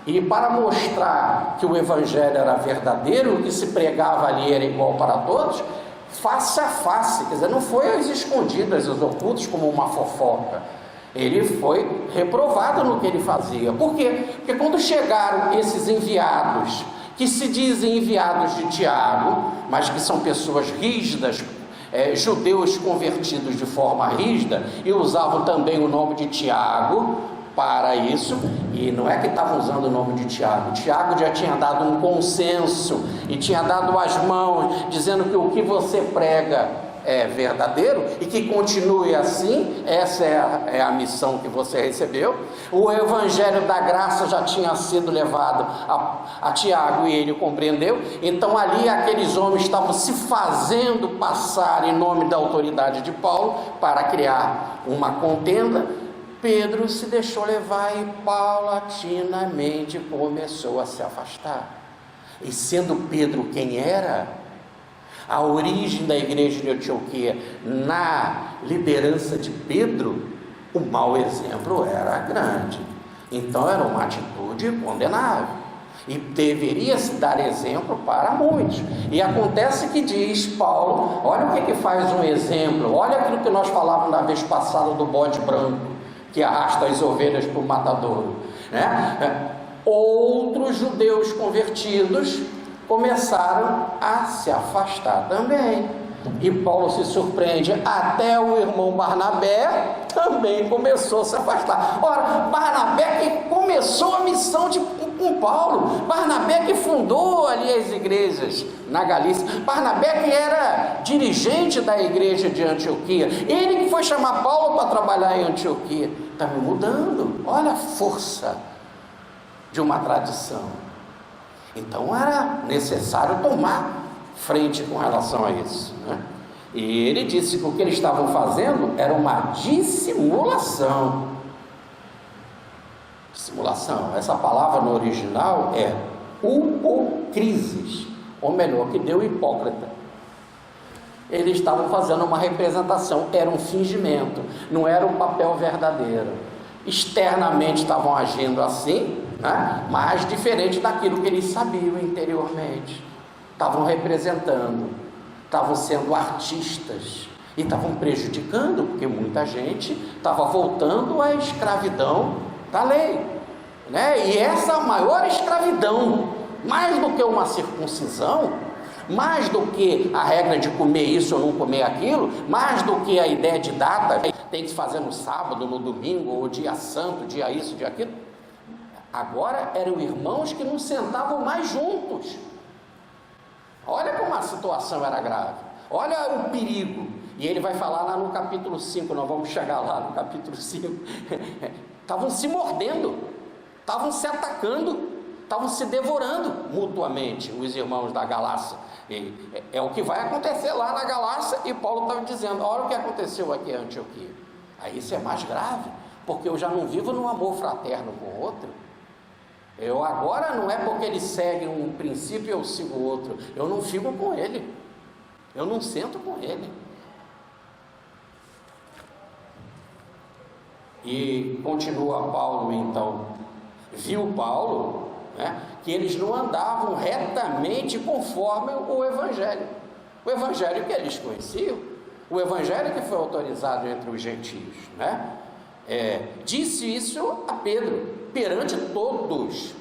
E para mostrar que o evangelho era verdadeiro, o que se pregava ali era igual para todos, face a face, quer dizer, não foi às escondidas, aos ocultos, como uma fofoca. Ele foi reprovado no que ele fazia. Por quê? Porque quando chegaram esses enviados, que se dizem enviados de Tiago, mas que são pessoas rígidas, judeus convertidos de forma rígida, e usavam também o nome de Tiago para isso, e não é que estavam usando o nome de Tiago. Tiago já tinha dado um consenso e tinha dado as mãos, dizendo que o que você prega é verdadeiro e que continue assim. Essa é a missão que você recebeu. O evangelho da graça já tinha sido levado a Tiago e ele compreendeu. Então ali aqueles homens estavam se fazendo passar em nome da autoridade de Paulo para criar uma contenda. Pedro se deixou levar e paulatinamente começou a se afastar. E sendo Pedro quem era, a origem da igreja de Antioquia, na liderança de Pedro, o mau exemplo era grande. Então era uma atitude condenável e deveria se dar exemplo para muitos. E acontece que diz Paulo, olha o que faz um exemplo, olha aquilo que nós falávamos na vez passada do bode branco que arrasta as ovelhas para o matadouro, né? Outros judeus convertidos começaram a se afastar também, e Paulo se surpreende, até o irmão Barnabé também começou a se afastar. Ora, Barnabé que começou a missão com Paulo, Barnabé que fundou ali as igrejas na Galícia, Barnabé que era dirigente da igreja de Antioquia, ele que foi chamar Paulo para trabalhar em Antioquia, está me mudando. Olha a força de uma tradição. Então era necessário tomar frente com relação a isso, né? E ele disse que o que eles estavam fazendo era uma dissimulação. Dissimulação, essa palavra no original é upocrisis, ou melhor, que deu hipócrita. Eles estavam fazendo uma representação, era um fingimento, não era um papel verdadeiro. Externamente estavam agindo assim, né? Mas diferente daquilo que eles sabiam interiormente. Estavam representando, estavam sendo artistas e estavam prejudicando, porque muita gente estava voltando à escravidão da lei, né? E essa é a maior escravidão, mais do que uma circuncisão, mais do que a regra de comer isso ou não comer aquilo, mais do que a ideia de data, tem que se fazer no sábado, no domingo, ou dia santo, dia isso, dia aquilo. Agora eram irmãos que não sentavam mais juntos. Olha como a situação era grave, olha o perigo. E ele vai falar lá no capítulo 5, nós vamos chegar lá no capítulo 5. Estavam se mordendo, estavam se atacando, estavam se devorando mutuamente, os irmãos da Galácia. É o que vai acontecer lá na Galácia, e Paulo estava dizendo, olha o que aconteceu aqui em Antioquia. Aí isso é mais grave, porque eu já não vivo num amor fraterno com o outro. Eu agora não é porque ele segue um princípio e eu sigo outro, eu não fico com ele, eu não sento com ele. E continua Paulo então, viu Paulo, né, que eles não andavam retamente conforme o evangelho que eles conheciam, o evangelho que foi autorizado entre os gentios, né? Disse isso a Pedro, perante todos.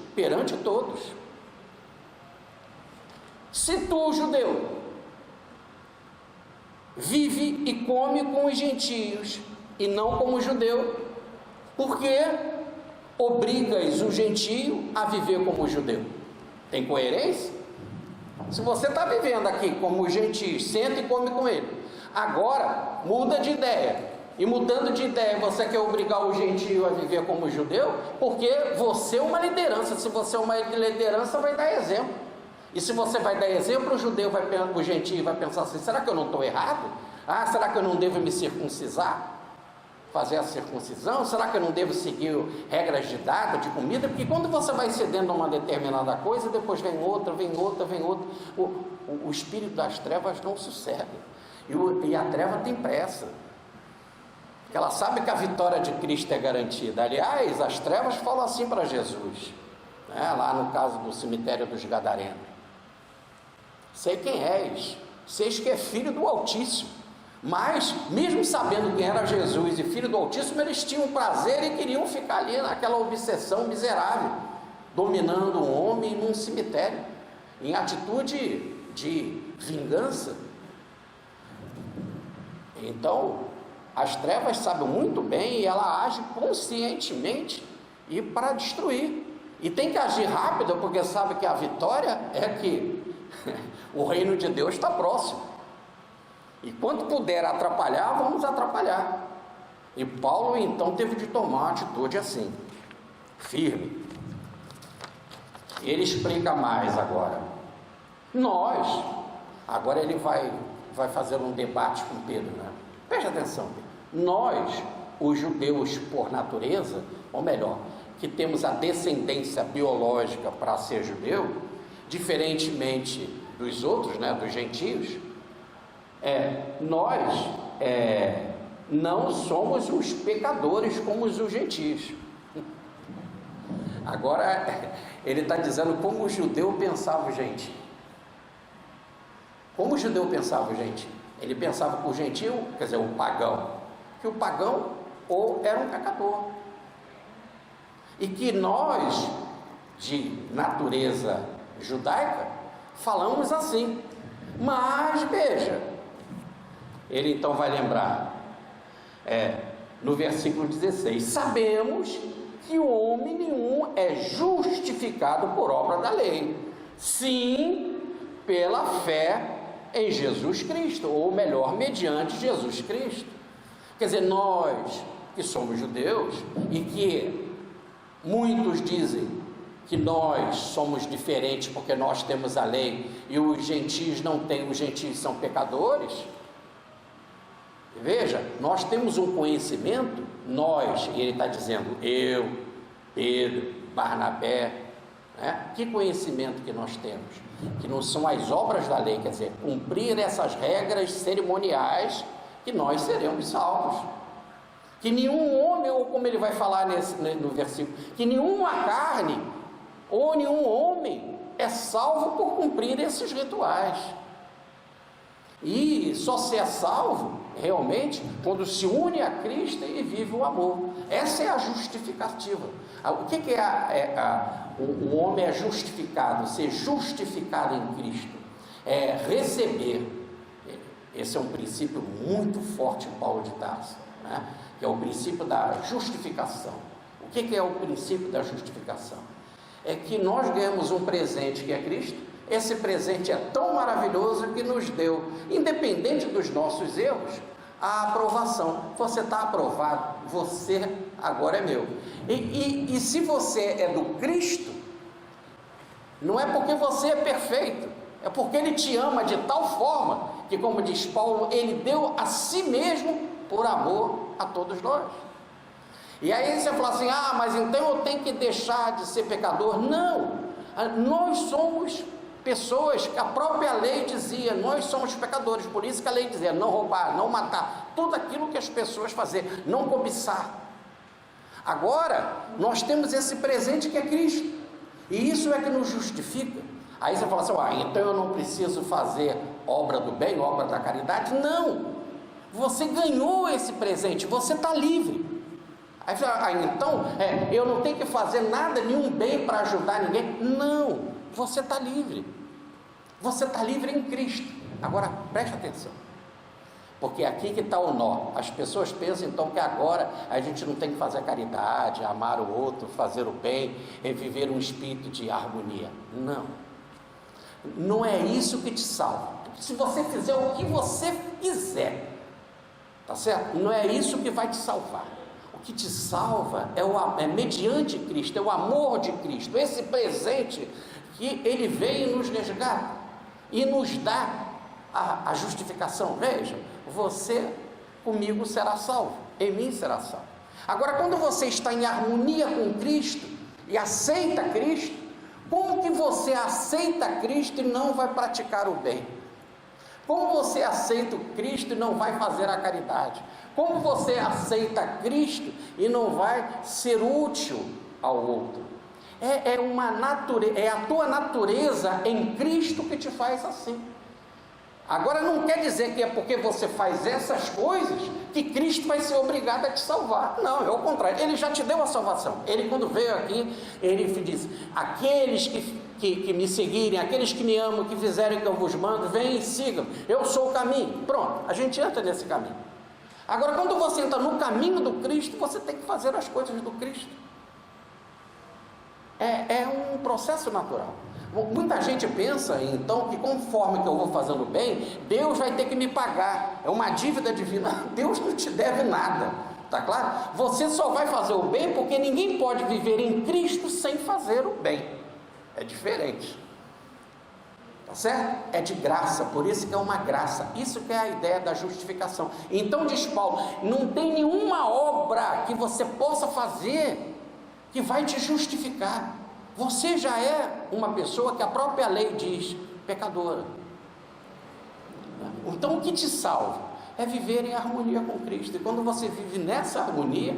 Se tu, judeu, vive e come com os gentios e não como judeu, por que obrigas o gentio a viver como judeu? Tem coerência? Se você está vivendo aqui como gentio, senta e come com ele, agora muda de ideia. E mudando de ideia, você quer obrigar o gentio a viver como judeu? Porque você é uma liderança. Se você é uma liderança, vai dar exemplo. E se você vai dar exemplo, o gentio vai pensar assim, será que eu não estou errado? Será que eu não devo me circuncisar? Fazer a circuncisão? Será que eu não devo seguir regras de data, de comida? Porque quando você vai cedendo a uma determinada coisa, depois vem outra. O espírito das trevas não sossega. E a treva tem pressa. Ela sabe que a vitória de Cristo é garantida. Aliás, as trevas falam assim para Jesus, né? Lá no caso do cemitério dos Gadarenos. Sei quem és, seis que é filho do Altíssimo. Mas, mesmo sabendo quem era Jesus e filho do Altíssimo, eles tinham prazer e queriam ficar ali naquela obsessão miserável, dominando um homem num cemitério, em atitude de vingança. Então, as trevas sabem muito bem e ela age conscientemente e para destruir. E tem que agir rápido, porque sabe que a vitória é que o reino de Deus está próximo. E quando puder atrapalhar, vamos atrapalhar. E Paulo então teve de tomar uma atitude assim, firme. Ele explica mais agora. Agora ele vai fazer um debate com Pedro, né? Preste atenção, Pedro. Nós, os judeus por natureza, ou melhor, que temos a descendência biológica para ser judeu, diferentemente dos outros, né, dos gentios, nós não somos os pecadores como os gentios. Agora ele está dizendo como o judeu pensava, gente. Como o judeu pensava, gente? Ele pensava que o gentio, quer dizer, o pagão, que o pagão ou era um pecador. E que nós, de natureza judaica, falamos assim. Mas veja, ele então vai lembrar, no versículo 16: sabemos que o homem nenhum é justificado por obra da lei, sim, pela fé em Jesus Cristo, ou melhor, mediante Jesus Cristo. Quer dizer, nós que somos judeus e que muitos dizem que nós somos diferentes porque nós temos a lei e os gentios não têm, os gentios são pecadores. Veja, nós temos um conhecimento, nós, e ele está dizendo, eu, Pedro, Barnabé, né? Que conhecimento que nós temos? Que não são as obras da lei, quer dizer, cumprir essas regras cerimoniais, que nós seremos salvos. Que nenhum homem, ou como ele vai falar no versículo, que nenhuma carne ou nenhum homem é salvo por cumprir esses rituais. E só se é salvo realmente quando se une a Cristo e vive o amor. Essa é a justificativa. O que o homem é justificado? Ser justificado em Cristo é receber. Esse é um princípio muito forte em Paulo de Tarso, né? Que é o princípio da justificação. O que é o princípio da justificação? É que nós ganhamos um presente que é Cristo. Esse presente é tão maravilhoso que nos deu, independente dos nossos erros, a aprovação. Você está aprovado, você agora é meu. E se você é do Cristo, não é porque você é perfeito, é porque Ele te ama de tal forma que, como diz Paulo, Ele deu a si mesmo por amor a todos nós. E aí você fala assim, mas então eu tenho que deixar de ser pecador. Não, nós somos pessoas que a própria lei dizia, nós somos pecadores, por isso que a lei dizia, não roubar, não matar, tudo aquilo que as pessoas faziam, não cobiçar. Agora, nós temos esse presente que é Cristo, e isso é que nos justifica. Aí você fala assim, então eu não preciso fazer obra do bem, obra da caridade. Não, você ganhou esse presente, você está livre. Aí você fala, então eu não tenho que fazer nada, nenhum bem para ajudar ninguém. Não, você está livre. Você está livre em Cristo. Agora preste atenção, porque aqui que está o nó. As pessoas pensam então que agora a gente não tem que fazer caridade, amar o outro, fazer o bem, viver um espírito de harmonia. Não, não é isso que te salva. Se você fizer o que você quiser, tá certo? Não é isso que vai te salvar. O que te salva é mediante Cristo, é o amor de Cristo, esse presente que Ele veio nos resgatar e nos dá a justificação. Veja, você comigo será salvo, em mim será salvo. Agora, quando você está em harmonia com Cristo e aceita Cristo, como que você aceita Cristo e não vai praticar o bem? Como você aceita o Cristo e não vai fazer a caridade? Como você aceita Cristo e não vai ser útil ao outro? É a tua natureza em Cristo que te faz assim. Agora não quer dizer que é porque você faz essas coisas que Cristo vai ser obrigado a te salvar. Não, é o contrário. Ele já te deu a salvação. Ele, quando veio aqui, ele diz: aqueles que me seguirem, aqueles que me amam, que fizerem o que eu vos mando, venham e sigam. Eu sou o caminho. Pronto, a gente entra nesse caminho. Agora, quando você entra no caminho do Cristo, você tem que fazer as coisas do Cristo. É um processo natural. Muita gente pensa, então, que conforme que eu vou fazendo bem, Deus vai ter que me pagar. É uma dívida divina. Deus não te deve nada, tá claro? Você só vai fazer o bem porque ninguém pode viver em Cristo sem fazer o bem. É diferente, tá certo? É de graça, por isso que é uma graça. Isso que é a ideia da justificação. Então diz Paulo, não tem nenhuma obra que você possa fazer que vai te justificar. Você já é uma pessoa que a própria lei diz pecadora. Então o que te salva é viver em harmonia com Cristo. E quando você vive nessa harmonia,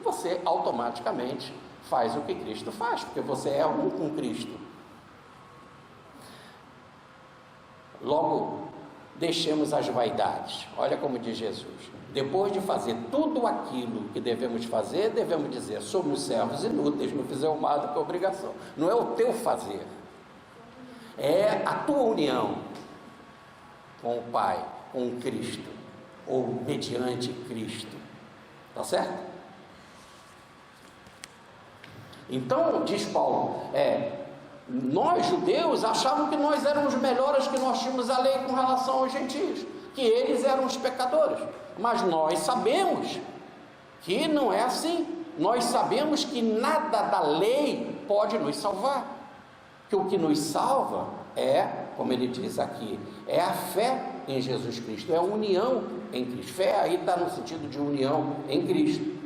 você automaticamente faz o que Cristo faz, porque você é um com Cristo. Logo, deixemos as vaidades. Olha como diz Jesus: depois de fazer tudo aquilo que devemos fazer, devemos dizer: somos servos inúteis, não fizemos mais do que obrigação. Não é o teu fazer, é a tua união com o Pai, com Cristo, ou mediante Cristo, tá certo? Então, diz Paulo, nós judeus achávamos que nós éramos melhores, que nós tínhamos a lei com relação aos gentios, que eles eram os pecadores. Mas nós sabemos que não é assim. Nós sabemos que nada da lei pode nos salvar, que o que nos salva é, como ele diz aqui, é a fé em Jesus Cristo, é a união em Cristo. Fé aí está no sentido de união em Cristo.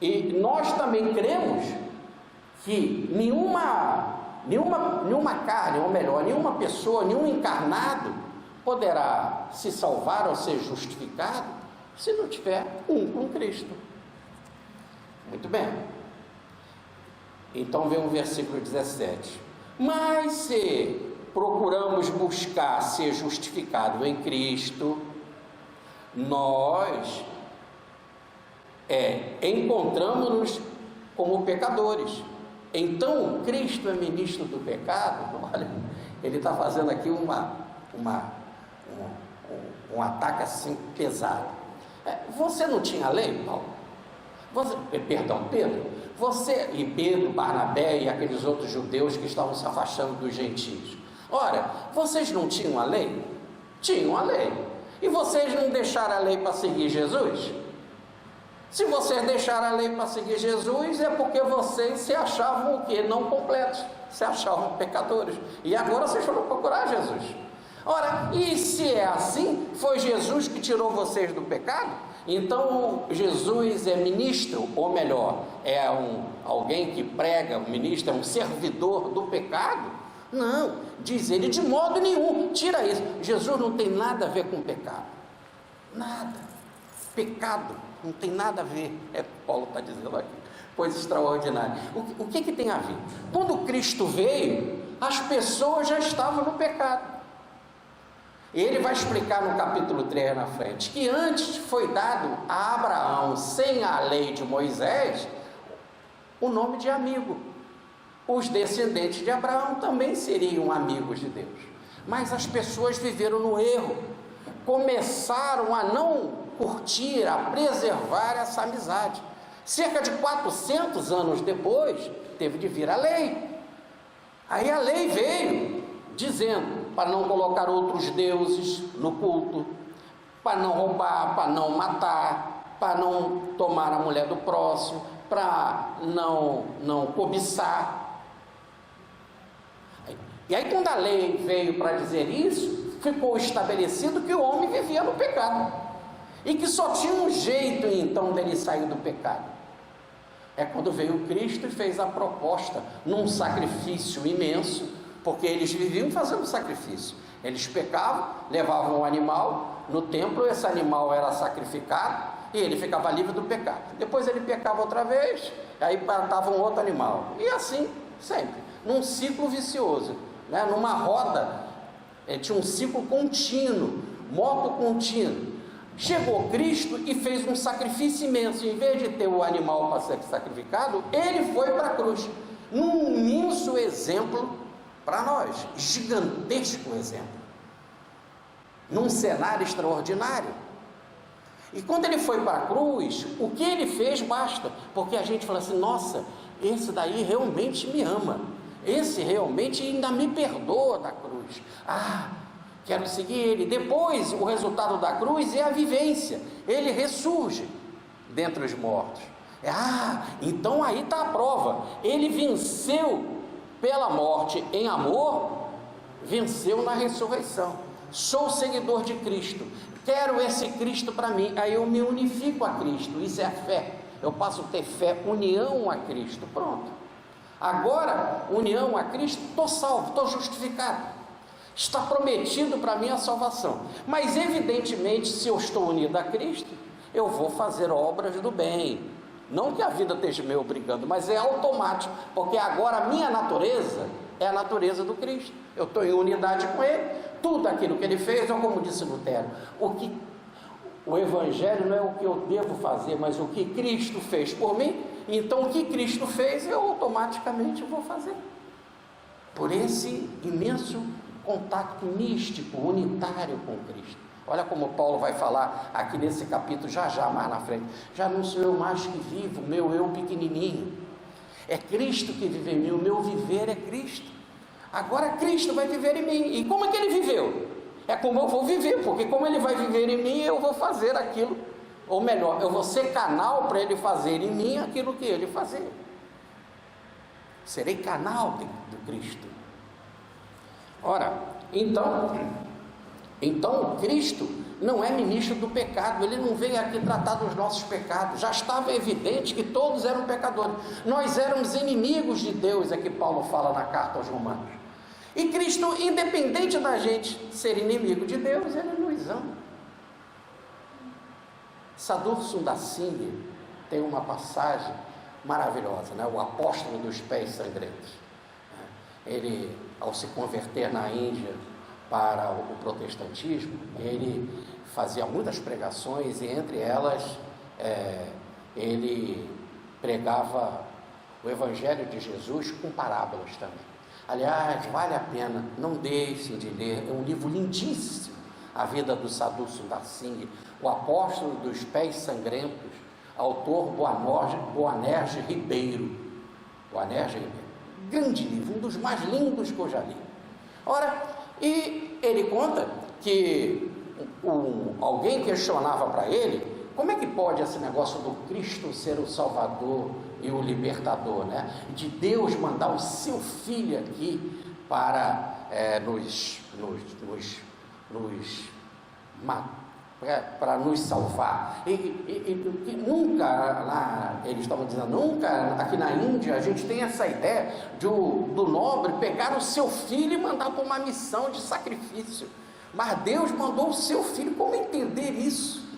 E nós também cremos que nenhuma carne, ou melhor, nenhuma pessoa, nenhum encarnado poderá se salvar ou ser justificado se não tiver um com Cristo. Muito bem. Então vem o versículo 17: mas se procuramos buscar ser justificado em Cristo, nós encontramos-nos como pecadores. Então Cristo é ministro do pecado. Olha, ele está fazendo aqui um ataque assim pesado. Você não tinha lei, Paulo? Pedro? Você e Pedro, Barnabé e aqueles outros judeus que estavam se afastando dos gentios. Ora, vocês não tinham a lei? Tinham a lei. E vocês não deixaram a lei para seguir Jesus? Se vocês deixaram a lei para seguir Jesus, é porque vocês se achavam o quê? Não completos, se achavam pecadores. E agora vocês foram procurar Jesus. Ora, e se é assim, foi Jesus que tirou vocês do pecado? Então Jesus é ministro, ou melhor, alguém que prega, um ministro, é um servidor do pecado? Não, diz ele, de modo nenhum. Tira isso. Jesus não tem nada a ver com pecado. Nada. Pecado não tem nada a ver. Paulo está dizendo aqui. Coisa extraordinária. O que tem a ver? Quando Cristo veio, as pessoas já estavam no pecado. Ele vai explicar no capítulo 3 na frente, que antes foi dado a Abraão, sem a lei de Moisés, o nome de amigo. Os descendentes de Abraão também seriam amigos de Deus. Mas as pessoas viveram no erro, começaram a não curtir, a preservar essa amizade. Cerca de 400 anos depois, teve de vir a lei. Aí a lei veio dizendo para não colocar outros deuses no culto, para não roubar, para não matar, para não tomar a mulher do próximo, para não cobiçar. E aí quando a lei veio para dizer isso, ficou estabelecido que o homem vivia no pecado, e que só tinha um jeito então dele sair do pecado. É quando veio Cristo e fez a proposta, num sacrifício imenso, porque eles viviam fazendo sacrifício. Eles pecavam, levavam um animal no templo, esse animal era sacrificado e ele ficava livre do pecado. Depois ele pecava outra vez, aí matavam outro animal, e assim sempre, num ciclo vicioso, né? Numa roda, tinha um ciclo contínuo, moto contínuo. Chegou Cristo e fez um sacrifício imenso. Em vez de ter o animal para ser sacrificado, ele foi para a cruz, num imenso exemplo para nós, gigantesco exemplo, num cenário extraordinário. E quando ele foi para a cruz, o que ele fez basta, porque a gente fala assim: nossa, esse daí realmente me ama, esse realmente ainda me perdoa da cruz, quero seguir ele. Depois, o resultado da cruz é a vivência, ele ressurge dentre os mortos. Então aí está a prova, ele venceu pela morte em amor, venceu na ressurreição. Sou seguidor de Cristo, quero esse Cristo para mim, aí eu me unifico a Cristo, isso é a fé, eu passo a ter fé, união a Cristo, pronto. Agora, união a Cristo, estou salvo, estou justificado, está prometido para mim a salvação. Mas evidentemente, se eu estou unido a Cristo, eu vou fazer obras do bem, não que a vida esteja me obrigando, mas é automático, porque agora a minha natureza é a natureza do Cristo, eu estou em unidade com Ele, tudo aquilo que Ele fez, ou como disse Lutero, o Evangelho não é o que eu devo fazer, mas o que Cristo fez por mim. Então o que Cristo fez, eu automaticamente vou fazer, por esse imenso contato místico, unitário com Cristo. Olha como Paulo vai falar aqui nesse capítulo, já mais na frente: já não sou eu mais que vivo, meu eu pequenininho, é Cristo que vive em mim, o meu viver é Cristo. Agora Cristo vai viver em mim. E como é que Ele viveu? É como eu vou viver, porque como Ele vai viver em mim, eu vou fazer aquilo, ou melhor, eu vou ser canal para Ele fazer em mim aquilo que Ele fazia. Serei canal do Cristo. Ora, então Cristo não é ministro do pecado, Ele não veio aqui tratar dos nossos pecados, já estava evidente que todos eram pecadores, nós éramos inimigos de Deus, é que Paulo fala na carta aos Romanos. E Cristo, independente da gente ser inimigo de Deus, Ele nos ama. Sadhu Sundar Singh tem uma passagem maravilhosa, né? O apóstolo dos pés sangrentos. Ele, ao se converter na Índia para o protestantismo, ele fazia muitas pregações, e entre elas ele pregava o Evangelho de Jesus com parábolas também. Aliás, vale a pena, não deixem de ler, é um livro lindíssimo, a vida do Sadhu Sundar Singh, o apóstolo dos pés sangrentos, autor Boanerges Ribeiro. Grande livro, um dos mais lindos que eu já li. Ora, e ele conta que alguém questionava para ele: como é que pode esse negócio do Cristo ser o Salvador e o Libertador, né? De Deus mandar o seu Filho aqui para para nos salvar. E nunca lá, eles estavam dizendo, nunca aqui na Índia a gente tem essa ideia do nobre pegar o seu filho e mandar para uma missão de sacrifício, mas Deus mandou o seu filho. Como entender isso?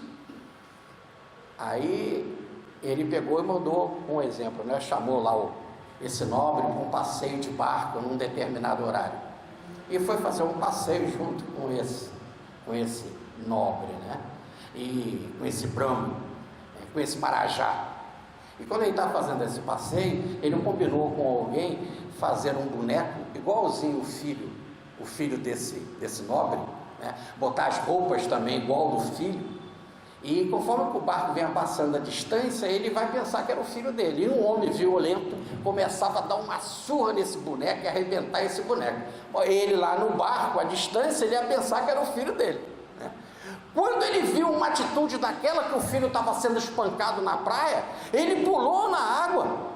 Aí ele pegou e mandou um exemplo, né? Chamou lá esse nobre para um passeio de barco num determinado horário, e foi fazer um passeio junto com esse nobre, né? E com esse Brahmo, com esse Marajá. E quando ele estava fazendo esse passeio, ele combinou com alguém fazer um boneco igualzinho o filho desse nobre, né? Botar as roupas também igual do filho. E conforme o barco venha passando a distância, ele vai pensar que era o filho dele. E um homem violento começava a dar uma surra nesse boneco e arrebentar esse boneco. Ele lá no barco, à distância, ele ia pensar que era o filho dele, né? Quando ele viu uma atitude daquela, que o filho estava sendo espancado na praia, ele pulou na água.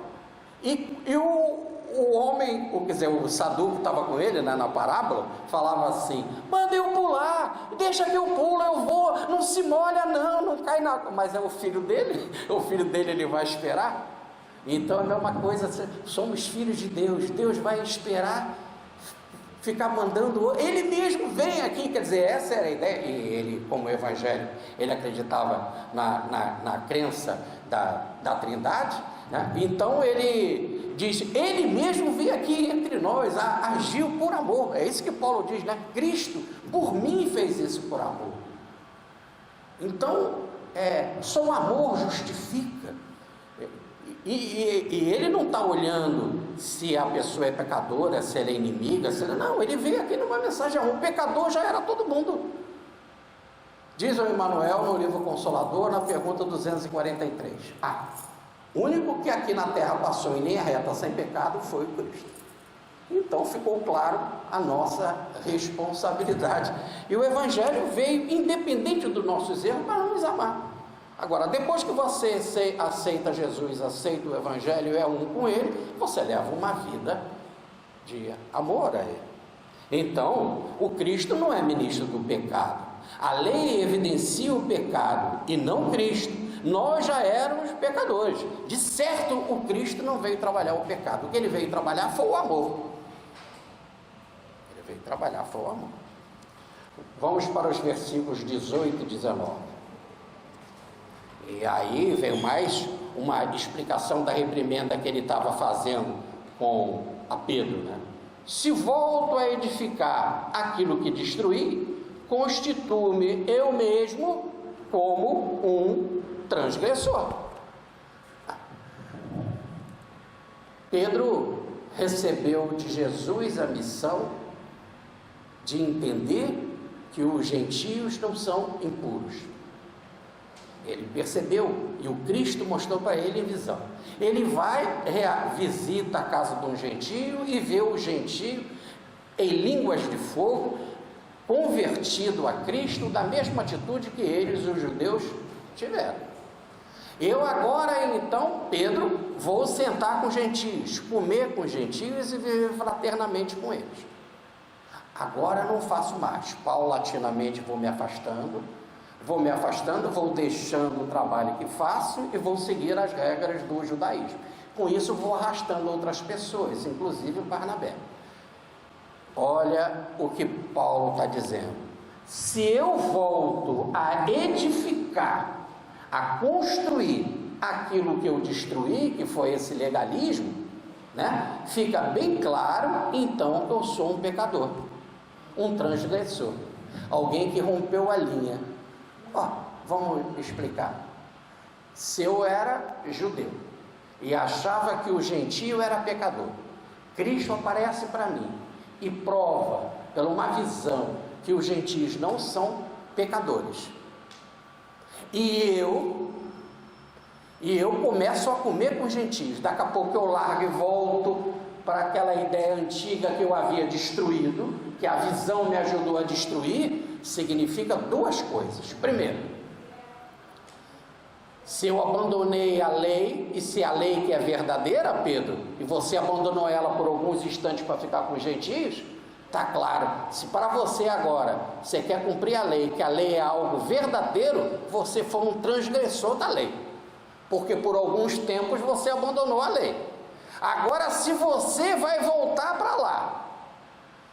E o homem, quer dizer, o Sadhu que estava com ele, né, na parábola, falava assim: manda eu pular, deixa que eu pulo, eu vou, não se molha não cai na água. Mas é o filho dele ele vai esperar. Então é a mesma coisa, somos filhos de Deus, Deus vai esperar, ficar mandando, ele mesmo vem aqui. Quer dizer, essa era a ideia. E ele, como evangelho, ele acreditava na crença da Trindade. né? Então ele diz, ele mesmo veio aqui entre nós, agiu por amor. É isso que Paulo diz, né? Cristo por mim fez isso por amor. Então só o amor justifica. E ele não está olhando se a pessoa é pecadora, se ela é inimiga, não, ele veio aqui numa mensagem, o pecador já era todo mundo. Diz o Emmanuel no livro Consolador, na pergunta 243, o único que aqui na terra passou em linha reta sem pecado foi o Cristo. Então ficou claro a nossa responsabilidade, e o Evangelho veio independente dos nossos erros para nos amar. Agora, depois que você aceita Jesus, aceita o Evangelho, é um com Ele, você leva uma vida de amor a Ele. Então, o Cristo não é ministro do pecado. A lei evidencia o pecado e não Cristo. Nós já éramos pecadores. De certo, o Cristo não veio trabalhar o pecado. O que Ele veio trabalhar foi o amor. Ele veio trabalhar foi o amor. Vamos para os versículos 18 e 19. E aí veio mais uma explicação da reprimenda que ele estava fazendo com a Pedro, né? Se volto a edificar aquilo que destruí, constituo-me eu mesmo como um transgressor. Pedro recebeu de Jesus a missão de entender que os gentios não são impuros. Ele percebeu, e o Cristo mostrou para ele em visão. Ele vai, visita a casa de um gentio e vê o gentio em línguas de fogo, convertido a Cristo da mesma atitude que eles, os judeus, tiveram. Eu agora, então, Pedro, vou sentar com gentios, comer com gentios e viver fraternamente com eles. Agora não faço mais, paulatinamente vou me afastando, vou deixando o trabalho que faço e vou seguir as regras do judaísmo. Com isso vou arrastando outras pessoas, inclusive o Barnabé. Olha o que Paulo está dizendo. Se eu volto a edificar, a construir aquilo que eu destruí, que foi esse legalismo, né? Fica bem claro então que eu sou um pecador, um transgressor, alguém que rompeu a linha. Vamos explicar. Se eu era judeu e achava que o gentio era pecador, Cristo aparece para mim e prova, pela uma visão, que os gentios não são pecadores, e eu começo a comer com os gentios. Daqui a pouco eu largo e volto para aquela ideia antiga que eu havia destruído, que a visão me ajudou a destruir. Significa duas coisas. Primeiro, se eu abandonei a lei, e se a lei que é verdadeira, Pedro, e você abandonou ela por alguns instantes para ficar com os gentios, está claro, se para você agora, você quer cumprir a lei, que a lei é algo verdadeiro, você foi um transgressor da lei, porque por alguns tempos você abandonou a lei. Agora, se você vai voltar para lá,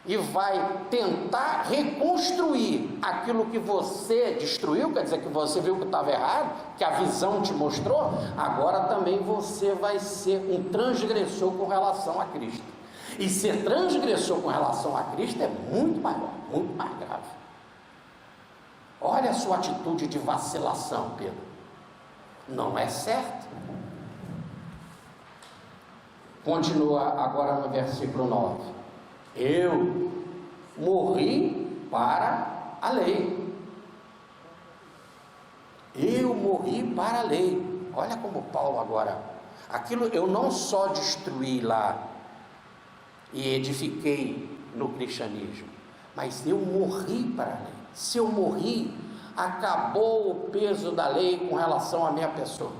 e vai tentar reconstruir aquilo que você destruiu, quer dizer que você viu que estava errado, que a visão te mostrou, agora também você vai ser um transgressor com relação a Cristo. E ser transgressor com relação a Cristo é muito maior, muito mais grave. Olha a sua atitude de vacilação, Pedro. Não é certo. Continua agora no versículo 9. Eu morri para a lei. Eu morri para a lei. Olha como Paulo agora, aquilo eu não só destruí lá e edifiquei no cristianismo, mas eu morri para a lei. Se eu morri, acabou o peso da lei com relação à minha pessoa.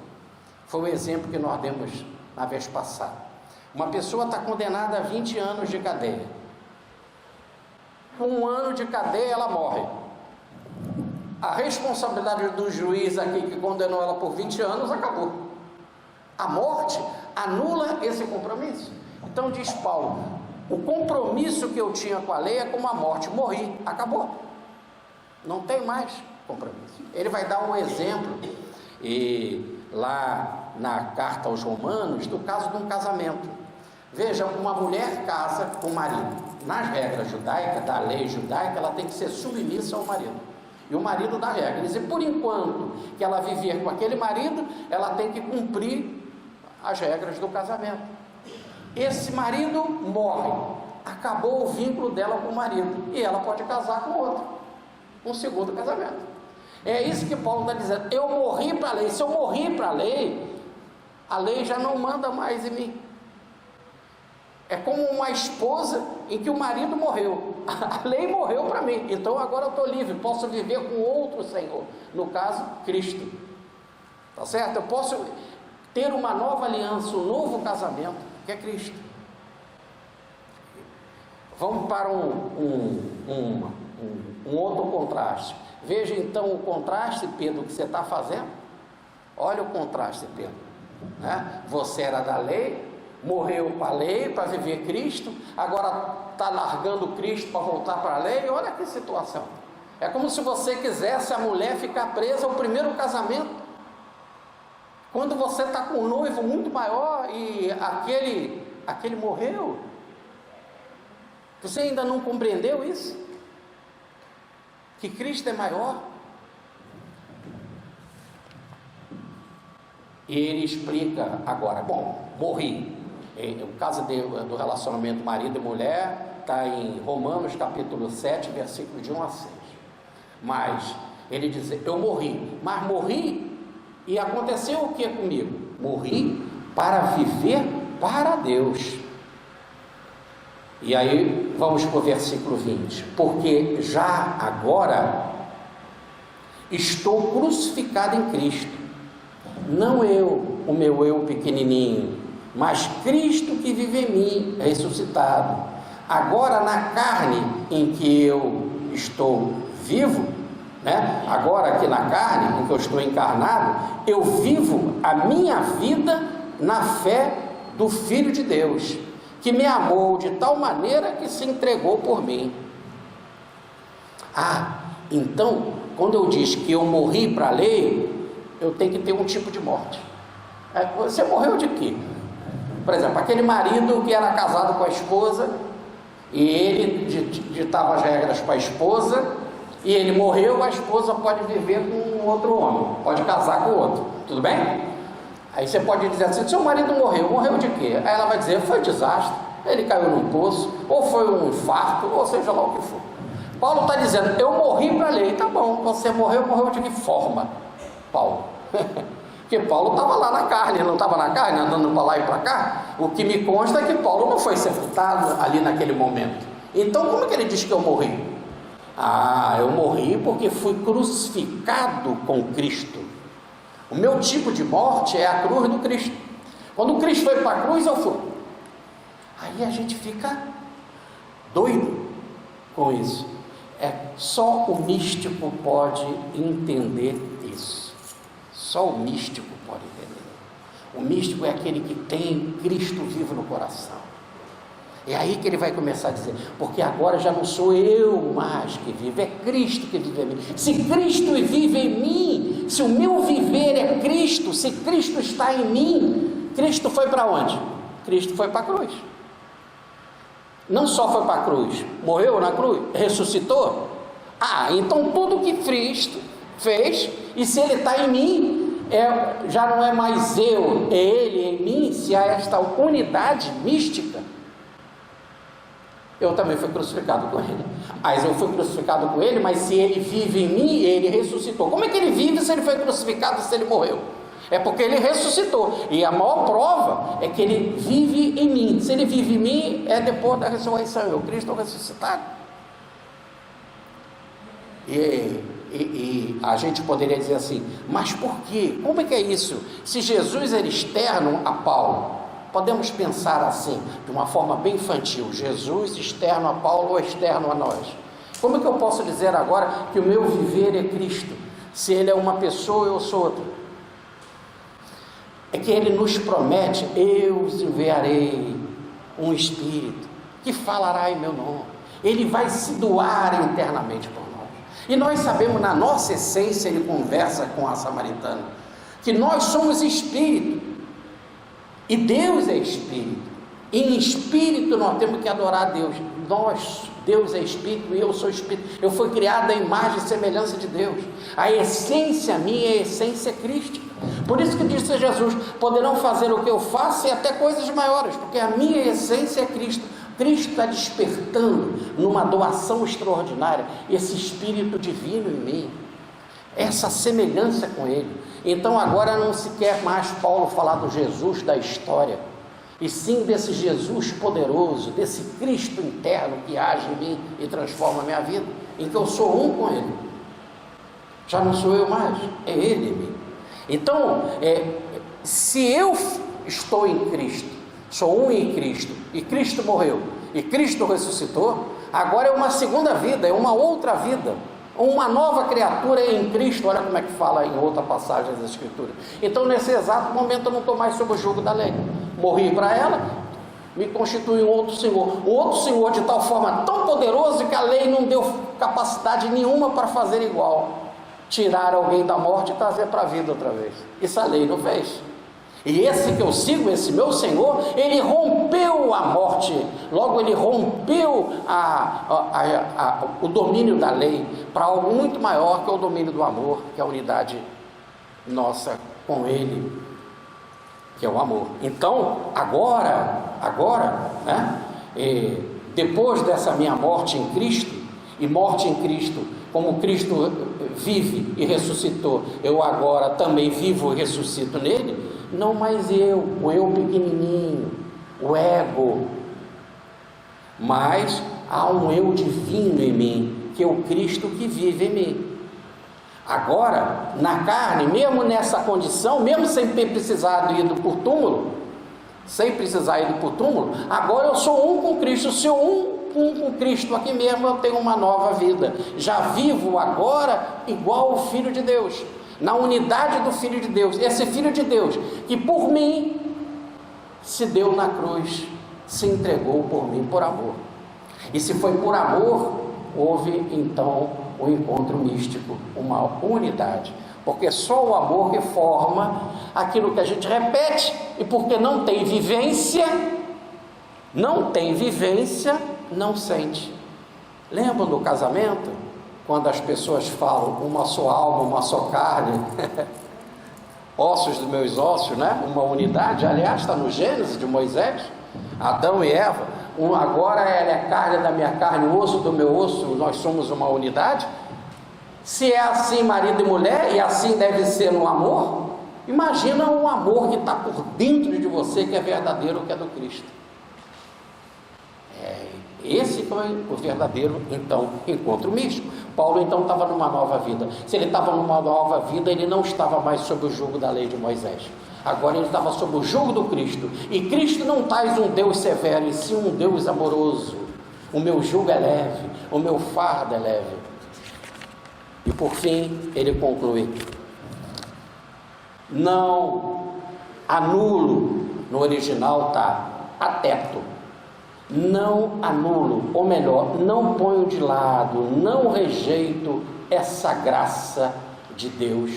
Foi o exemplo que nós demos na vez passada. Uma pessoa está condenada a 20 anos de cadeia. Com 1 ano de cadeia ela morre. A responsabilidade do juiz aqui que condenou ela por 20 anos acabou. A morte anula esse compromisso. Então diz Paulo, o compromisso que eu tinha com a lei é como a morte, morri, acabou, não tem mais compromisso. Ele vai dar um exemplo, e lá na carta aos Romanos do caso de um casamento. Veja, uma mulher casa com o marido. Nas regras judaicas, da lei judaica, ela tem que ser submissa ao marido. E o marido dá regra. Quer dizer, por enquanto que ela viver com aquele marido, ela tem que cumprir as regras do casamento. Esse marido morre, acabou o vínculo dela com o marido, e ela pode casar com outro, um segundo casamento. É isso que Paulo está dizendo. Eu morri para a lei. Se eu morri para a lei já não manda mais em mim. É como uma esposa em que o marido morreu. A lei morreu para mim. Então agora eu estou livre. Posso viver com outro Senhor. No caso, Cristo. Tá certo? Eu posso ter uma nova aliança, um novo casamento, que é Cristo. Vamos para um outro contraste. Veja então o contraste, Pedro, que você está fazendo. Olha o contraste, Pedro, né? Você era da lei, morreu para a lei, para viver Cristo, agora está largando Cristo para voltar para a lei. Olha que situação. É como se você quisesse a mulher ficar presa ao primeiro casamento, quando você está com um noivo muito maior e aquele morreu. Você ainda não compreendeu isso? Que Cristo é maior? E ele explica agora. Bom, morri. O caso do relacionamento marido e mulher está em Romanos capítulo 7, versículo de 1 a 6. Mas ele diz: eu morri, mas morri e aconteceu o que comigo? Morri para viver para Deus. E aí vamos para o versículo 20. Porque já agora estou crucificado em Cristo, não eu, o meu eu pequenininho, mas Cristo que vive em mim, ressuscitado. Agora na carne em que eu estou vivo, né? Agora aqui na carne em que eu estou encarnado, eu vivo a minha vida na fé do Filho de Deus, que me amou de tal maneira que se entregou por mim. Então, quando eu digo que eu morri para a lei, eu tenho que ter um tipo de morte. Você morreu de quê? Por exemplo, aquele marido que era casado com a esposa, e ele ditava as regras para a esposa, e ele morreu, a esposa pode viver com outro homem, pode casar com outro, tudo bem? Aí você pode dizer assim: seu marido morreu de quê? Aí ela vai dizer: foi desastre, ele caiu num poço, ou foi um infarto, ou seja lá o que for. Paulo está dizendo: eu morri para a lei. Tá bom, você morreu de que forma, Paulo? Porque Paulo estava lá na carne, não estava na carne, andando para lá e para cá. O que me consta é que Paulo não foi sepultado ali naquele momento. Então como é que ele diz que eu morri? Eu morri porque fui crucificado com Cristo. O meu tipo de morte é a cruz do Cristo. Quando o Cristo foi para a cruz, eu fui. Aí a gente fica doido com isso. Só o místico pode entender isso. Só o místico pode entender. O místico é aquele que tem Cristo vivo no coração. É aí que ele vai começar a dizer: porque agora já não sou eu mais que vivo, é Cristo que vive em mim. Se Cristo vive em mim, se o meu viver é Cristo, se Cristo está em mim, Cristo foi para onde? Cristo foi para a cruz. Não só foi para a cruz, morreu na cruz, ressuscitou. Então tudo que Cristo fez, e se Ele está em mim, já não é mais eu, é Ele em mim. Se há esta unidade mística, eu também fui crucificado com Ele. Mas eu fui crucificado com Ele, mas se Ele vive em mim, Ele ressuscitou. Como é que Ele vive se Ele foi crucificado, se Ele morreu? É porque Ele ressuscitou, e a maior prova é que Ele vive em mim. Se Ele vive em mim, é depois da ressurreição, eu, Cristo ressuscitado. E a gente poderia dizer assim: mas por quê? Como é que é isso? Se Jesus era externo a Paulo, podemos pensar assim, de uma forma bem infantil: Jesus externo a Paulo ou externo a nós? Como é que eu posso dizer agora que o meu viver é Cristo, se Ele é uma pessoa e eu sou outra? É que Ele nos promete: eu enviarei um Espírito que falará em meu nome. Ele vai se doar internamente por nós. E nós sabemos, na nossa essência, Ele conversa com a samaritana, que nós somos Espírito. E Deus é Espírito. Em Espírito nós temos que adorar a Deus. Deus é Espírito e eu sou Espírito. Eu fui criado à imagem e semelhança de Deus. A essência minha é a essência crística. Por isso que disse Jesus: poderão fazer o que eu faço e até coisas maiores, porque a minha essência é Cristo. Cristo está despertando numa doação extraordinária esse Espírito divino em mim, essa semelhança com Ele. Então agora não se quer mais Paulo falar do Jesus da história, e sim desse Jesus poderoso, desse Cristo interno que age em mim e transforma a minha vida, em que eu sou um com Ele. Já não sou eu mais, é Ele em mim. Então, se eu estou em Cristo, sou um em Cristo, e Cristo morreu, e Cristo ressuscitou, agora é uma segunda vida, é uma outra vida, uma nova criatura em Cristo. Olha como é que fala em outra passagem das Escrituras. Então nesse exato momento eu não estou mais sob o jugo da lei, morri para ela, me constitui um outro Senhor de tal forma tão poderoso que a lei não deu capacidade nenhuma para fazer igual, tirar alguém da morte e trazer para a vida outra vez. Isso a lei não fez. E esse que eu sigo, esse meu Senhor, ele rompeu a morte, logo ele rompeu o domínio da lei para algo muito maior, que é o domínio do amor, que é a unidade nossa com ele, que é o amor. Então, agora, né, depois dessa minha morte em Cristo, e morte em Cristo, como Cristo vive e ressuscitou, eu agora também vivo e ressuscito nele. Não mais o eu pequenininho, o ego, mas há um eu divino em mim, que é o Cristo que vive em mim. Agora, na carne, mesmo nessa condição, mesmo sem ter precisado ir por túmulo, agora eu sou um com Cristo. Se eu um com Cristo aqui mesmo, eu tenho uma nova vida, já vivo agora igual o Filho de Deus, na unidade do Filho de Deus, esse Filho de Deus, que por mim se deu na cruz, se entregou por mim, por amor. E se foi por amor, houve então um encontro místico, uma unidade, porque só o amor reforma aquilo que a gente repete, e porque não tem vivência, não sente. Lembram do casamento? Quando as pessoas falam uma só alma, uma só carne, ossos dos meus ossos, né? Uma unidade, aliás, está no Gênesis de Moisés, Adão e Eva, agora ela é carne da minha carne, osso do meu osso, nós somos uma unidade. Se é assim marido e mulher, e assim deve ser no amor, imagina um amor que está por dentro de você, que é verdadeiro, que é do Cristo. Esse foi o verdadeiro, então, encontro místico. Paulo, então, estava numa nova vida. Se ele estava numa nova vida, ele não estava mais sob o jugo da lei de Moisés. Agora ele estava sob o jugo do Cristo. E Cristo não traz um Deus severo, e sim um Deus amoroso. O meu jugo é leve, o meu fardo é leve. E por fim, ele conclui: não anulo, no original está ateto. Não anulo, ou melhor, não ponho de lado, não rejeito essa graça de Deus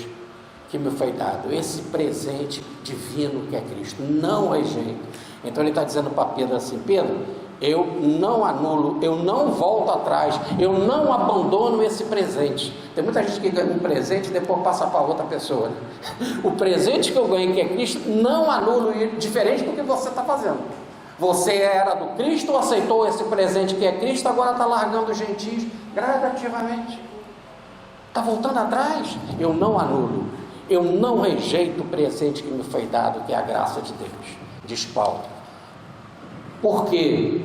que me foi dado, esse presente divino que é Cristo, não rejeito. Então ele está dizendo para Pedro assim: Pedro, eu não anulo, eu não volto atrás, eu não abandono esse presente. Tem muita gente que ganha um presente e depois passa para outra pessoa, né? O presente que eu ganhei, que é Cristo, não anulo, diferente do que você está fazendo. Você era do Cristo, aceitou esse presente que é Cristo, agora está largando os gentios gradativamente, está voltando atrás. Eu não anulo, eu não rejeito o presente que me foi dado, que é a graça de Deus, diz Paulo. Por quê?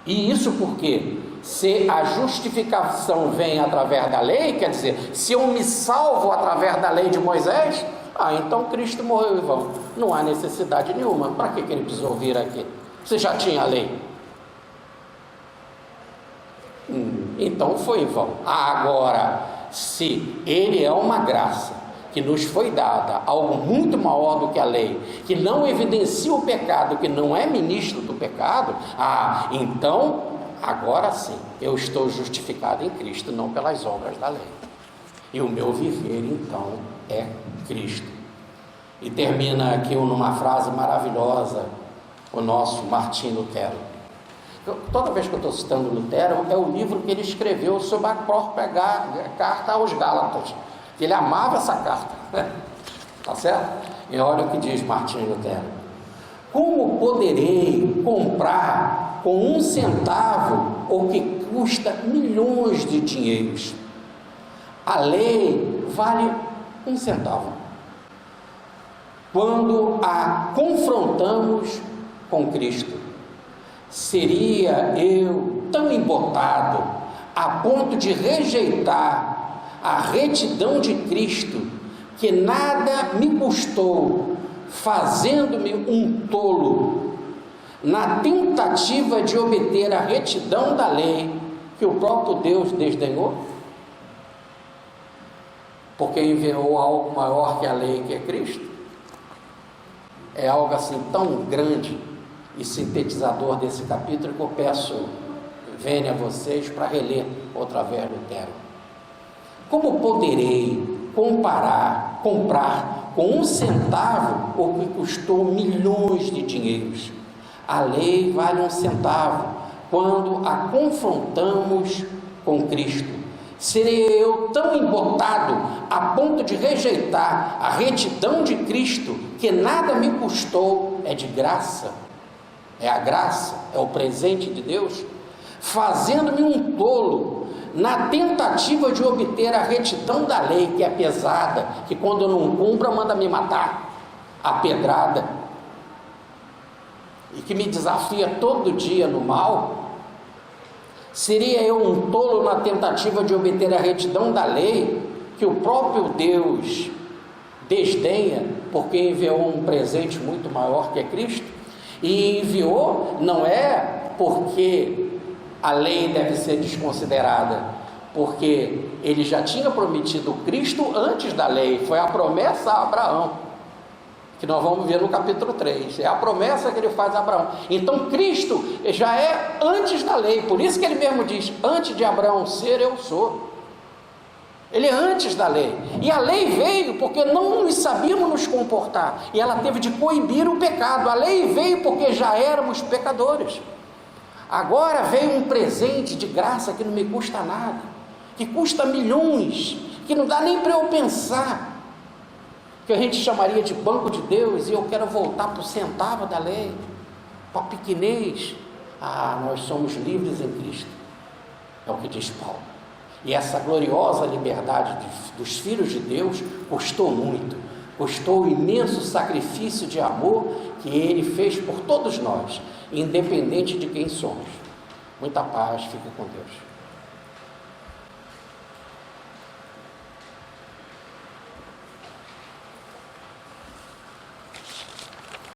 E isso porque se a justificação vem através da lei, quer dizer, se eu me salvo através da lei de Moisés, então Cristo morreu em vão, não há necessidade nenhuma. Para que ele precisou vir aqui? Você já tinha a lei? Então foi em vão. Agora, se ele é uma graça que nos foi dada, algo muito maior do que a lei, que não evidencia o pecado, que não é ministro do pecado, então, agora sim, eu estou justificado em Cristo, não pelas obras da lei. E o meu viver, então, é Cristo. E termina aqui numa frase maravilhosa, o nosso Martim Lutero. Toda vez que eu estou citando Lutero, é o livro que ele escreveu sobre a própria carta aos Gálatas. Ele amava essa carta, tá certo? E olha o que diz Martim Lutero: como poderei comprar com 1 centavo o que custa milhões de dinheiros? A lei vale 1 centavo. Quando a confrontamos com Cristo, seria eu tão embotado a ponto de rejeitar a retidão de Cristo, que nada me custou, fazendo-me um tolo, na tentativa de obter a retidão da lei que o próprio Deus desdenhou? Porque enviou algo maior que a lei, que é Cristo. É algo assim tão grande e sintetizador desse capítulo que eu peço, venha a vocês para reler outra vez Lutero. Como poderei comprar com 1 centavo o que custou milhões de dinheiros? A lei vale 1 centavo quando a confrontamos com Cristo. Serei eu tão embotado a ponto de rejeitar a retidão de Cristo, que nada me custou, é de graça, é a graça, é o presente de Deus, fazendo-me um tolo na tentativa de obter a retidão da lei, que é pesada, que quando eu não cumpro manda me matar a pedrada, e que me desafia todo dia no mal. Seria eu um tolo na tentativa de obter a retidão da lei, que o próprio Deus desdenha, porque enviou um presente muito maior que é Cristo? E enviou não é porque a lei deve ser desconsiderada, porque ele já tinha prometido Cristo antes da lei. Foi a promessa a Abraão, que nós vamos ver no capítulo 3, é a promessa que ele faz a Abraão. Então Cristo já é antes da lei, por isso que ele mesmo diz: antes de Abraão ser, eu sou. Ele é antes da lei, e a lei veio porque não sabíamos nos comportar, e ela teve de coibir o pecado. A lei veio porque já éramos pecadores. Agora veio um presente de graça que não me custa nada, que custa milhões, que não dá nem para eu pensar, que a gente chamaria de banco de Deus, e eu quero voltar para o centavo da lei, para a pequenez. Nós somos livres em Cristo, é o que diz Paulo. E essa gloriosa liberdade dos filhos de Deus custou muito, custou o imenso sacrifício de amor que ele fez por todos nós, independente de quem somos. Muita paz, fique com Deus.